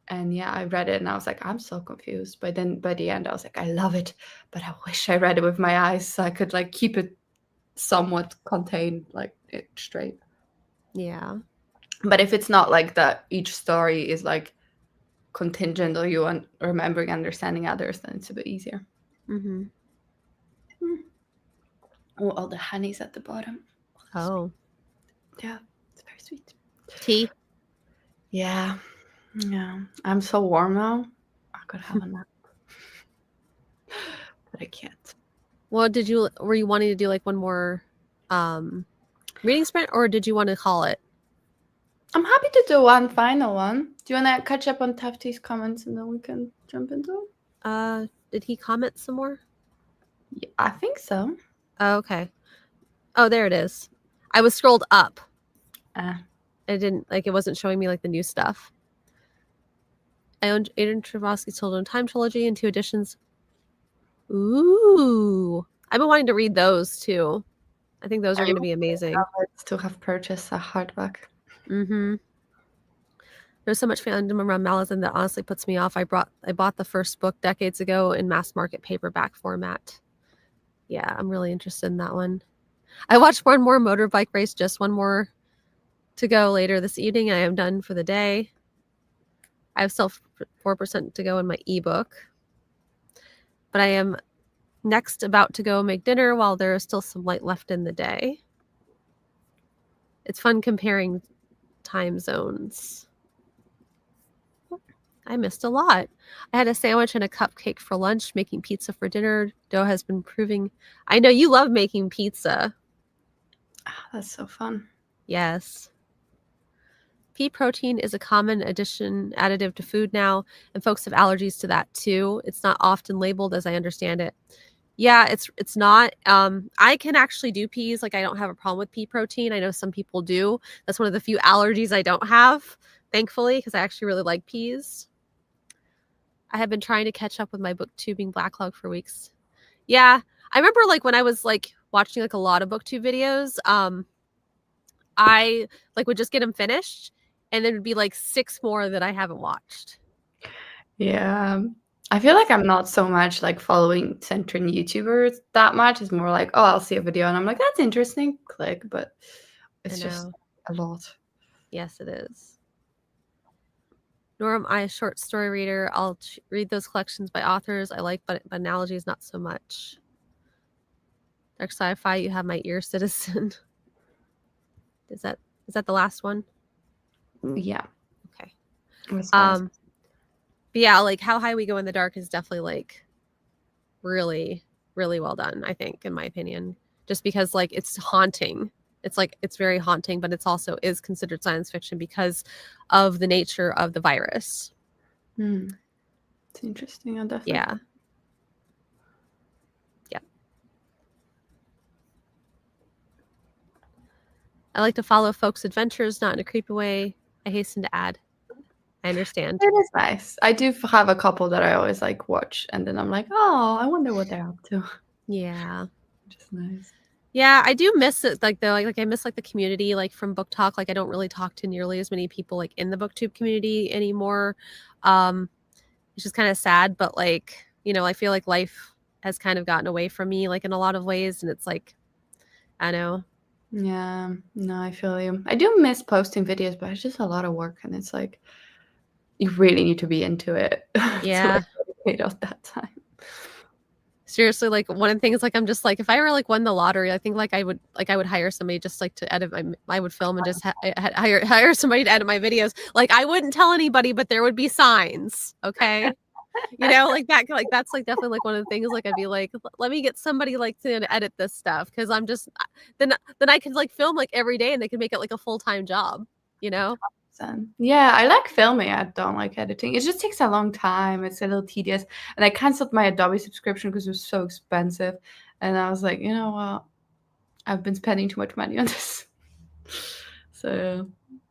And yeah, I read it, and I was like, I'm so confused. But then by the end, I was like, I love it, but I wish I read it with my eyes so I could like keep it somewhat contained, like it straight. Yeah. But if it's not like that, each story is like contingent on you remembering, understanding others, then it's a bit easier. Mm-hmm. Oh, all the honey's at the bottom. Oh. Yeah, it's very sweet. Tea. Yeah. Yeah. I'm so warm now. I could have a nap. But I can't. Well, were you wanting to do like one more reading sprint, or did you want to call it? I'm happy to do one final one. Do you want to catch up on Tafty's comments and then we can jump into it? Did he comment some more? Yeah, I think so. Oh, okay. Oh, there it is. I was scrolled up. It didn't it wasn't showing me like the new stuff. I owned Adrian Trevosky's Children of Time trilogy and 2 editions. Ooh. I've been wanting to read those too. I think those are going to be amazing. To have purchased a hardback. Mm-hmm. There's so much fandom around Malazan that honestly puts me off. I bought the first book decades ago in mass market paperback format. Yeah, I'm really interested in that one. I watched one more motorbike race, just one more to go later this evening. I am done for the day. I have still 4% to go in my ebook. But I am next about to go make dinner while there is still some light left in the day. It's fun comparing time zones. I missed a lot. I had a sandwich and a cupcake for lunch, making pizza for dinner. Dough has been proving. I know you love making pizza. Oh, that's so fun. Yes. Pea protein is a common additive to food now, and folks have allergies to that too. It's not often labeled as I understand it. Yeah, it's not. I can actually do peas. Like I don't have a problem with pea protein. I know some people do. That's one of the few allergies I don't have, thankfully, because I actually really like peas. I have been trying to catch up with my booktubing backlog for weeks. Yeah, I remember like when I was like watching like a lot of booktube videos, I like would just get them finished, and then it'd be like 6 more that I haven't watched. Yeah. I feel like I'm not so much like following Central YouTubers that much. It's more like, oh, I'll see a video and I'm like, that's interesting. Click, but it's just a lot. Yes, it is. Nor am I a short story reader. I'll read those collections by authors I like, but analogies not so much. Dark sci-fi, you have my ear, citizen. Is that the last one? Yeah. Okay. But yeah, like How High We Go in the Dark is definitely like really, really well done, I think, in my opinion. Just because like it's haunting. It's very haunting, but it's also is considered science fiction because of the nature of the virus. It's interesting. Definitely. Yeah. I like to follow folks' adventures, not in a creepy way. I hasten to add. I understand. It is nice. I do have a couple that I always like watch, and then I'm like, oh, I wonder what they're up to. Yeah. Which is nice. Yeah, I do miss it, like though, like I miss like the community, like from Book Talk. Like I don't really talk to nearly as many people like in the BookTube community anymore. It's just kind of sad, but like I feel like life has kind of gotten away from me, like in a lot of ways, and it's like I don't know. Yeah, no, I feel you. I do miss posting videos, but it's just a lot of work, and it's like you really need to be into it to Yeah. like dedicate all that time. Seriously, like one of the things, like I'm just like if I ever like won the lottery, I think I would hire somebody just like to edit my I would film and just hire somebody to edit my videos. Like I wouldn't tell anybody, but there would be signs. Okay. Like that, like that's like definitely like one of the things. Like I'd be like, let me get somebody like to edit this stuff because I'm just then I could like film like every day and they could make it like a full-time job. You know? Yeah, I like filming. I don't like editing. It just takes a long time. It's a little tedious. And I canceled my Adobe subscription because it was so expensive. And I was like, you know what? I've been spending too much money on this. So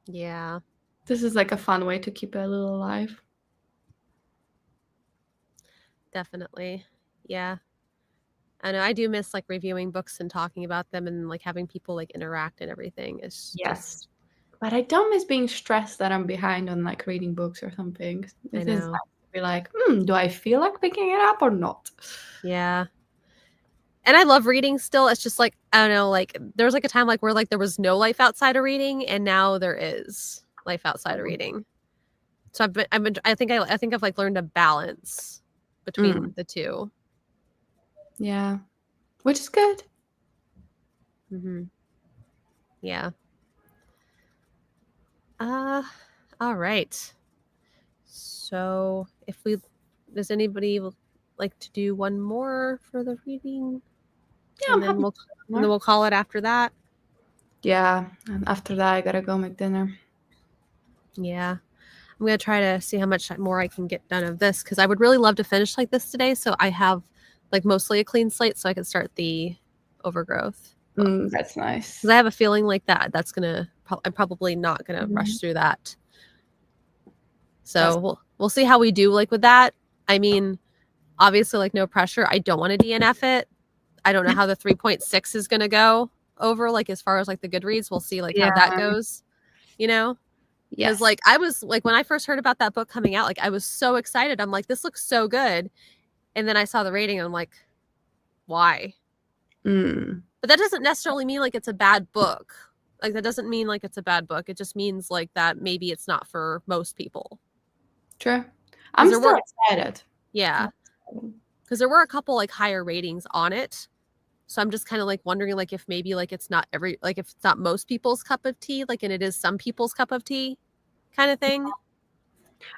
Yeah, this is like a fun way to keep it a little alive. definitely. Yeah. I know I do miss like reviewing books and talking about them and like having people like interact and everything. It's Yes. just But I don't miss being stressed that I'm behind on like reading books or something. I It is know. nice to be like, do I feel like picking it up or not? Yeah. And I love reading still. It's just like I don't know, like there was like a time like where like there was no life outside of reading and now there is life outside of reading. So I think I've like learned a balance between the two. Yeah. Which is good. Mm-hmm. Yeah. Uh, all right. So if we does anybody like to do one more for the reading? Yeah, And I'm then happy. we'll call it after that. Yeah. And after that I gotta go make dinner. Yeah. I'm gonna try to see how much more I can get done of this because I would really love to finish like this today, so I have like mostly a clean slate, so I can start the overgrowth. That's nice. Because I have a feeling like that's gonna. I'm probably not gonna Mhm. rush through that. That's So we'll see how we do like with that. I mean, obviously, like no pressure. I don't want to DNF it. I don't know how the 3.6 is gonna go over. Like as far as like the Goodreads, we'll see like how that yeah. goes. You know. Because Yes. like I was like when I first heard about that book coming out, like I was so excited. I'm like, this looks so good. And then I saw the rating and I'm like, why? Mm. But that doesn't necessarily mean like it's a bad book. Like that doesn't mean like it's a bad book. It just means like that maybe it's not for most people. True. Because I'm there still were excited. yeah. Because there were a couple like higher ratings on it. So I'm just kind of like wondering like if maybe like it's not if it's not most people's cup of tea, like and it is some people's cup of tea kind of thing.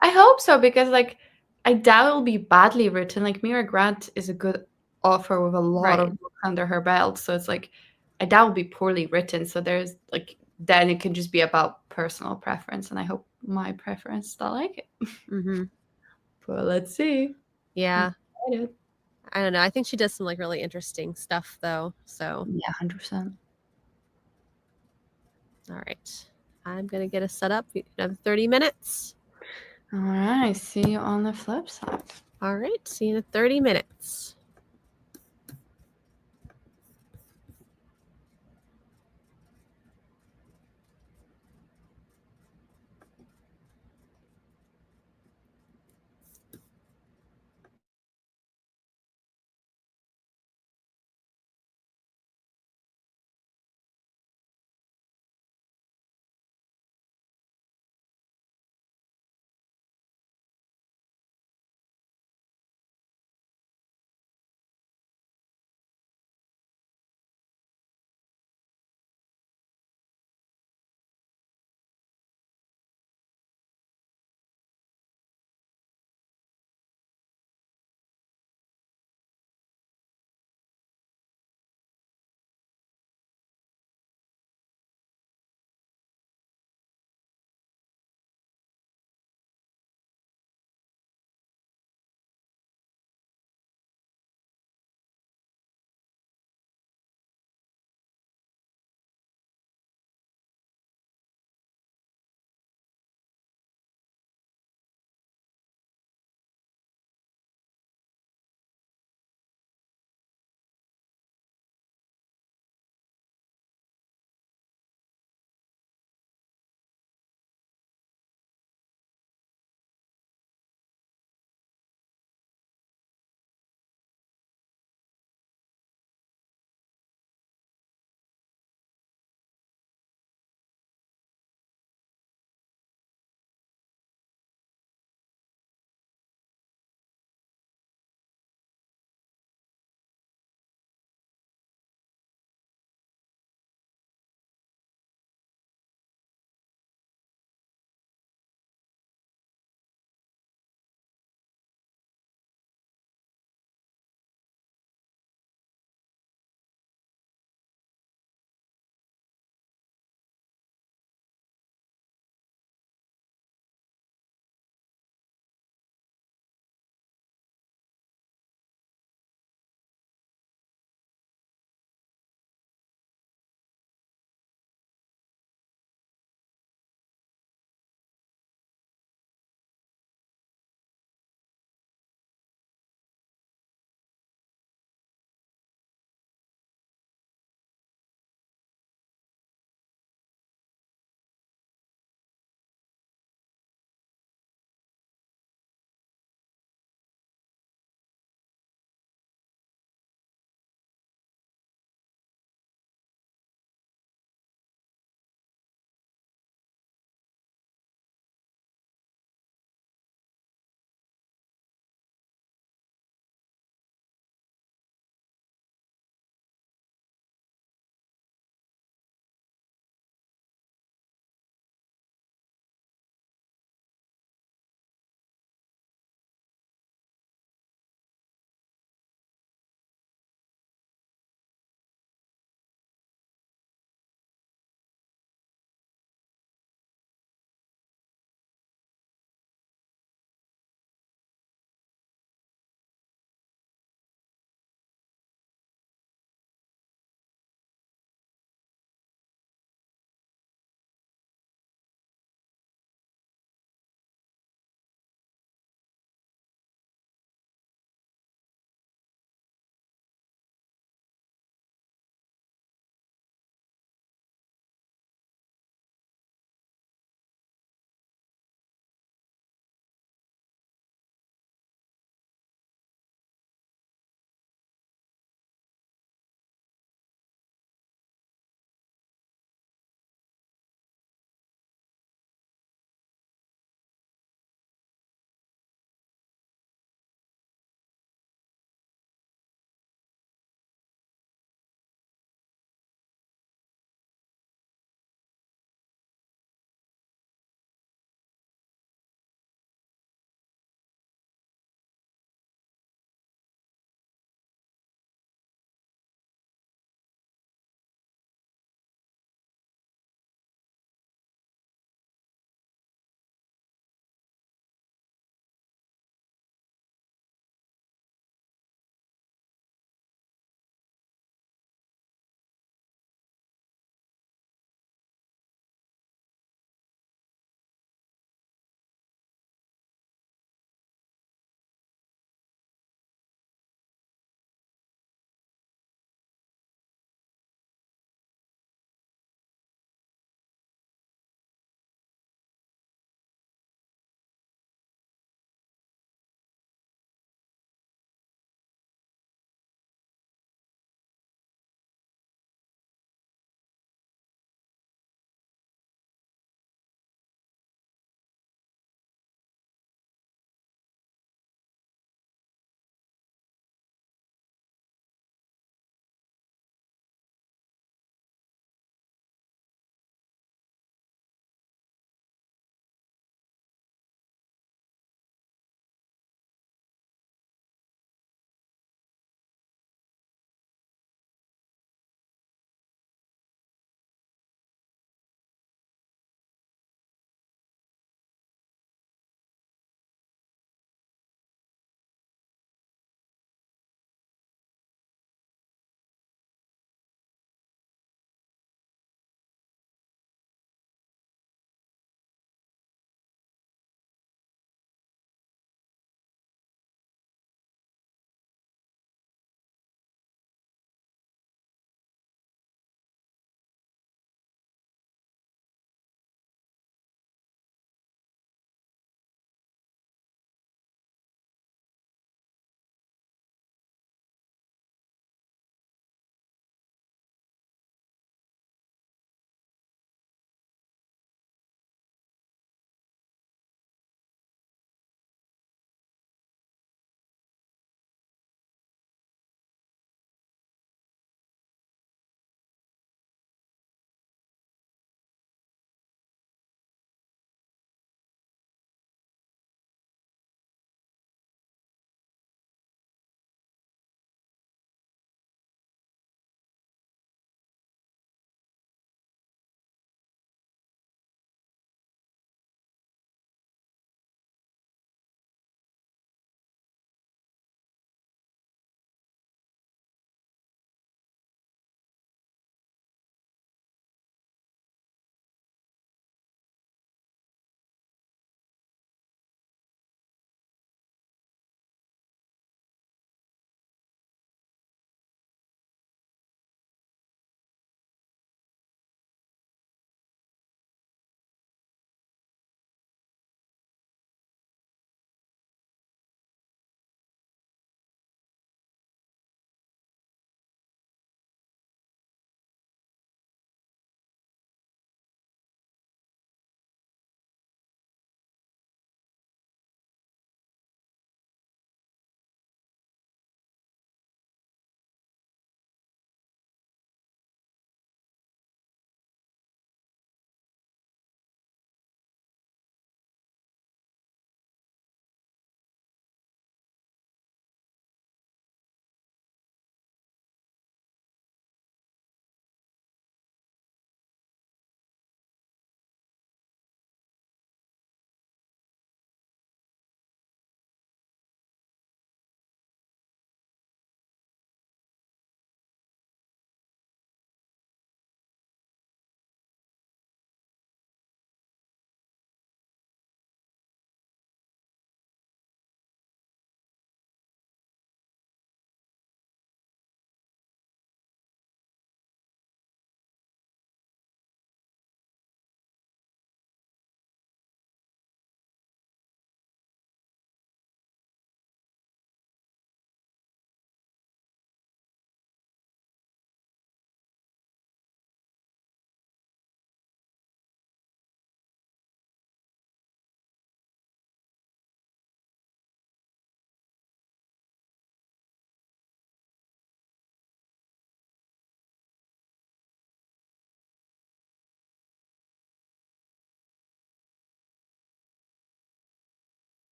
I hope so because like I doubt it'll be badly written. Like Mira Grant is a good author with a lot Right. of books under her belt. So it's like I doubt it'll be poorly written. So there's like then it can just be about personal preference. And I hope my preference still like it. Mm-hmm. But let's see. I'm Yeah. excited. I don't know. I think she does some like really interesting stuff though. So, Yeah, 100%. all right. I'm going to get us set up. Another 30 minutes. All right. See you on the flip side. All right. See you in 30 minutes.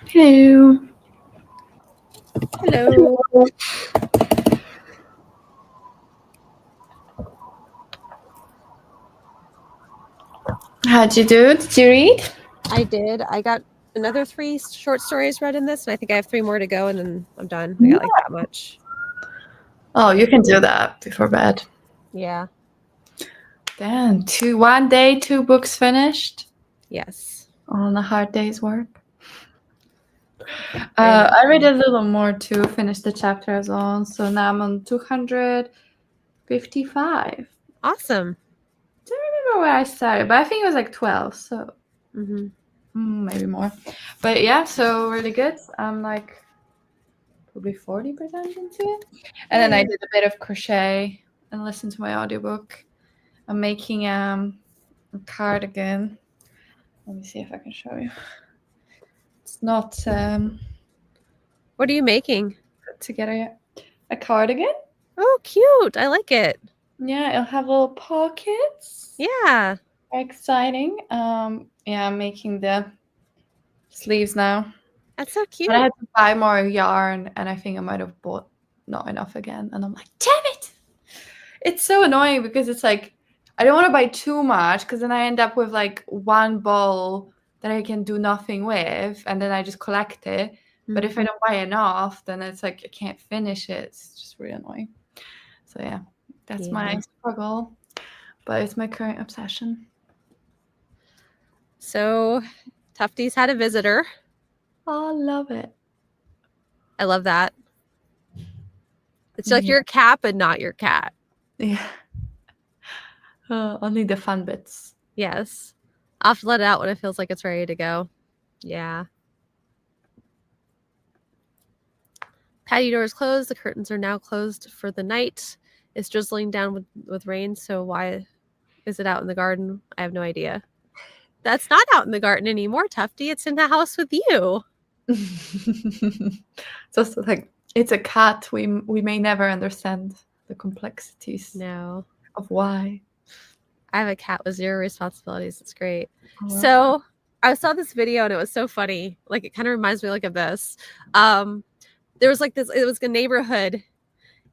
Hello. Hello. How'd you do? Did you read? I did. I got another 3 short stories read in this, and I think I have 3 more to go, and then I'm done. I got like that much. Oh, you can do that before bed. Yeah. Damn, 1 day, 2 books finished Yes. on a hard day's work. Very I read nice. a little more to finish the chapter as well. So now I'm on 255. Awesome. Don't remember where I started, but I think it was like 12. So Mm-hmm. maybe more. But yeah, so really good. I'm like probably 40% into it. And then I did a bit of crochet and listened to my audiobook. I'm making a cardigan. Let me see if I can show you. It's not What are you making? put together yet. A cardigan. Oh, cute. I like it. Yeah, it'll have little pockets. Yeah. Exciting. Yeah, I'm making the sleeves now. That's so cute. But I had to buy more yarn, and I think I might have bought not enough again. And I'm like, damn it! It's so annoying because it's like I don't want to buy too much because then I end up with like one ball that I can do nothing with, and then I just collect it. But if I don't buy enough, then it's like I can't finish it. It's just really annoying. So yeah, that's my struggle. But it's my current obsession. So Tufty's had a visitor. Oh, I love it. I love that. It's like your cat, but not your cat. Yeah. Only the fun bits. Yes. I'll have to let it out when it feels like it's ready to go. Yeah. Patio door is closed. The curtains are now closed for the night. It's drizzling down with rain, so why is it out in the garden? I have no idea. That's not out in the garden anymore, Tufty. It's in the house with you. Just like it's a cat. We may never understand the complexities of why. I have a cat with 0 responsibilities. It's great. So I saw this video and it was so funny. Like it kind of reminds me like of this. There was like this, it was a neighborhood,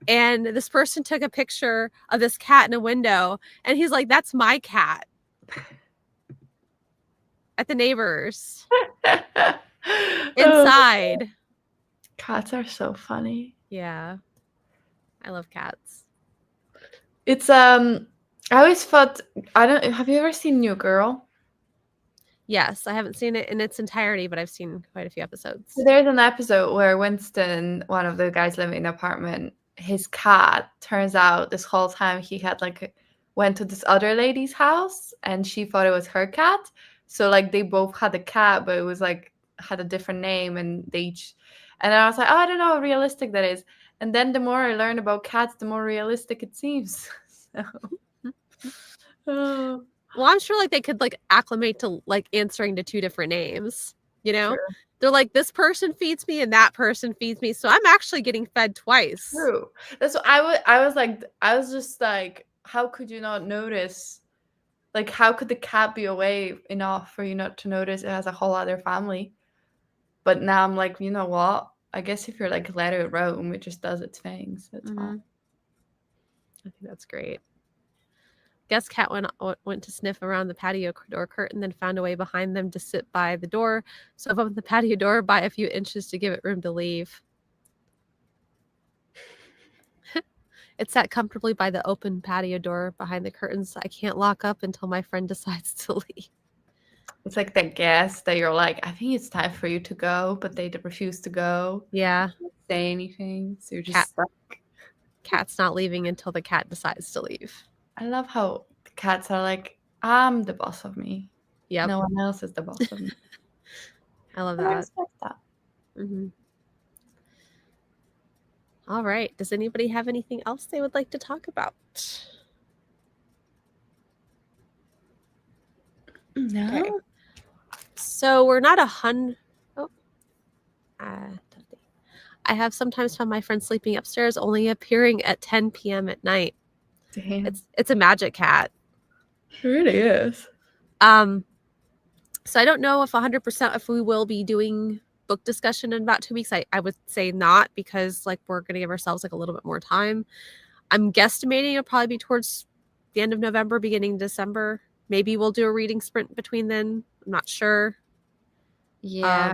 and this person took a picture of this cat in a window, and he's like, that's my cat. At the neighbors. Inside. Cats are so funny. Yeah. I love cats. It's I always thought have you ever seen New Girl? Yes, I haven't seen it in its entirety, but I've seen quite a few episodes. So there's an episode where Winston, one of the guys living in the apartment, his cat, turns out this whole time he had like went to this other lady's house and she thought it was her cat. So like they both had a cat, but it was like had a different name, and they each, and I was like, oh, I don't know how realistic that is. And then the more I learn about cats, the more realistic it seems. So. Well, I'm sure like they could like acclimate to like answering to 2 different names, you know? True. They're like, this person feeds me and that person feeds me, so I'm actually getting fed twice. True. That's what I was just like, how could you not notice? Like, how could the cat be away enough for you not to notice it has a whole other family? But now I'm like, you know what? I guess if you're like let it roam, it just does its things. That's fine. I think that's great. Guest cat went to sniff around the patio door curtain, then found a way behind them to sit by the door. So up the patio door by a few inches to give it room to leave. It sat comfortably by the open patio door behind the curtains. I can't lock up until my friend decides to leave. It's like that guest that you're like, I think it's time for you to go, but they refuse to go. Yeah. Don't say anything. So you're just stuck. Cat's not leaving until the cat decides to leave. I love how the cats are like, I'm the boss of me. Yep. No one else is the boss of me. I love I that. respect that. All right. Does anybody have anything else they would like to talk about? No. Okay. So we're not 100. I have sometimes found my friend sleeping upstairs, only appearing at 10 p.m. at night. Damn. It's a magic cat. It really is. So I don't know if 100% if we will be doing book discussion in about 2 weeks, I would say not, because like we're going to give ourselves like a little bit more time. I'm guesstimating it'll probably be towards the end of November, beginning of December. Maybe we'll do a reading sprint between then. I'm not sure. Yeah.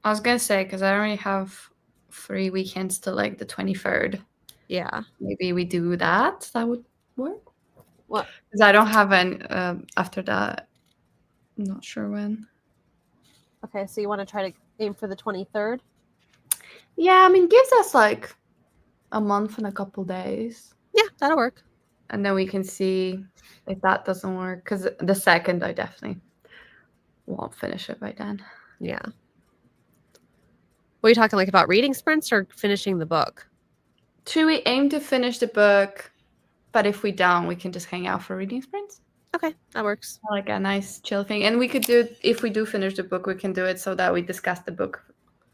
I was going to say, because I already have 3 weekends till like the 23rd. Yeah. Maybe we do that. That would work. What? Because I don't have an after that. I'm not sure when. Okay, so you want to try to aim for the 23rd? Yeah, I mean, gives us like a month and a couple days. Yeah, that'll work. And then we can see if that doesn't work. Because the 2nd, I definitely won't finish it by then. Yeah. Were you talking like about reading sprints or finishing the book? Should we aim to finish the book? But if we don't, we can just hang out for reading sprints. Okay, that works. Like a nice chill thing. And we could do it, if we do finish the book, we can do it so that we discuss the book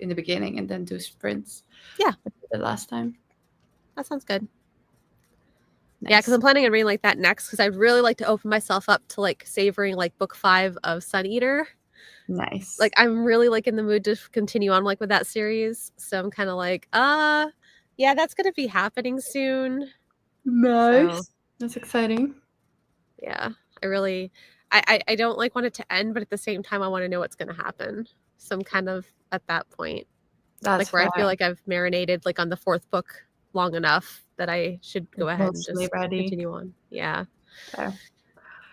in the beginning and then do sprints. Yeah. The last time. That sounds good. Nice. Yeah, because I'm planning on reading like that next, because I'd really like to open myself up to like savoring like book 5 of Sun Eater. Nice. Like I'm really like in the mood to continue on like with that series. So I'm kind of like, yeah, that's gonna be happening soon. Nice. So, that's exciting. Yeah. I don't like want it to end, but at the same time I want to know what's gonna happen. So I'm kind of at that point. That's like where fair. I feel like I've marinated like on the 4th book long enough that I should go ahead and just continue on. Yeah. Fair.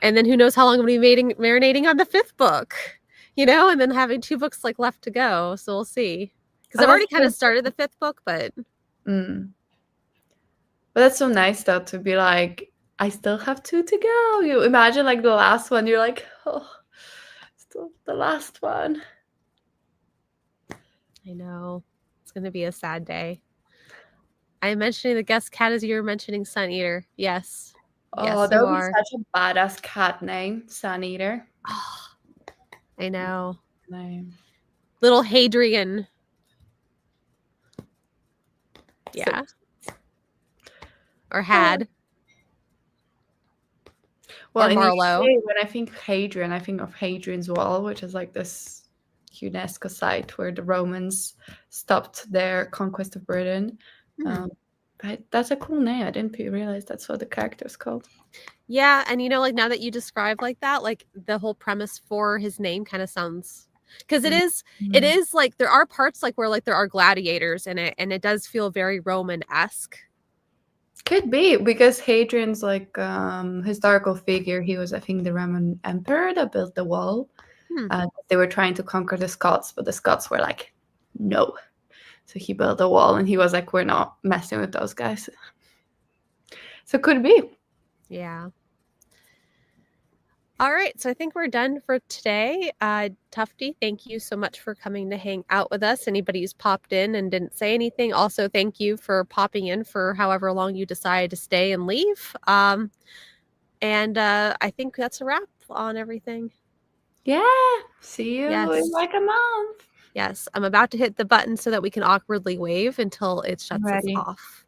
And then who knows how long I'm gonna be marinating on the 5th book, you know, and then having 2 books like left to go. So we'll see. Because I've already kind of started the 5th book, but But that's so nice though, to be like, I still have 2 to go. You imagine like the last one, you're like, oh, still the last one. I know. It's gonna be a sad day. I am mentioning the guest cat as you're mentioning Sun Eater. Yes. Oh, yes, that would be such a badass cat name, Sun Eater. Oh, I know. Name. Little Hadrian. Yeah. Or had. Well, or Marlowe. When I think Hadrian, I think of Hadrian's Wall, which is like this UNESCO site where the Romans stopped their conquest of Britain. But that's a cool name. I didn't realize that's what the character is called. Yeah, and you know, like now that you describe like that, like the whole premise for his name kind of sounds, because it is like there are parts like where like there are gladiators in it, and it does feel very Roman-esque. Could be, because Hadrian's like historical figure. He was, I think, the Roman emperor that built the wall. They were trying to conquer the Scots, but the Scots were like, no. So he built a wall, and he was like, we're not messing with those guys. So could be. Yeah. All right, so I think we're done for today. Tufty, thank you so much for coming to hang out with us. Anybody who's popped in and didn't say anything, also thank you for popping in for however long you decided to stay and leave. And I think that's a wrap on everything. Yeah, see you in like a month. Yes, I'm about to hit the button so that we can awkwardly wave until it shuts us off.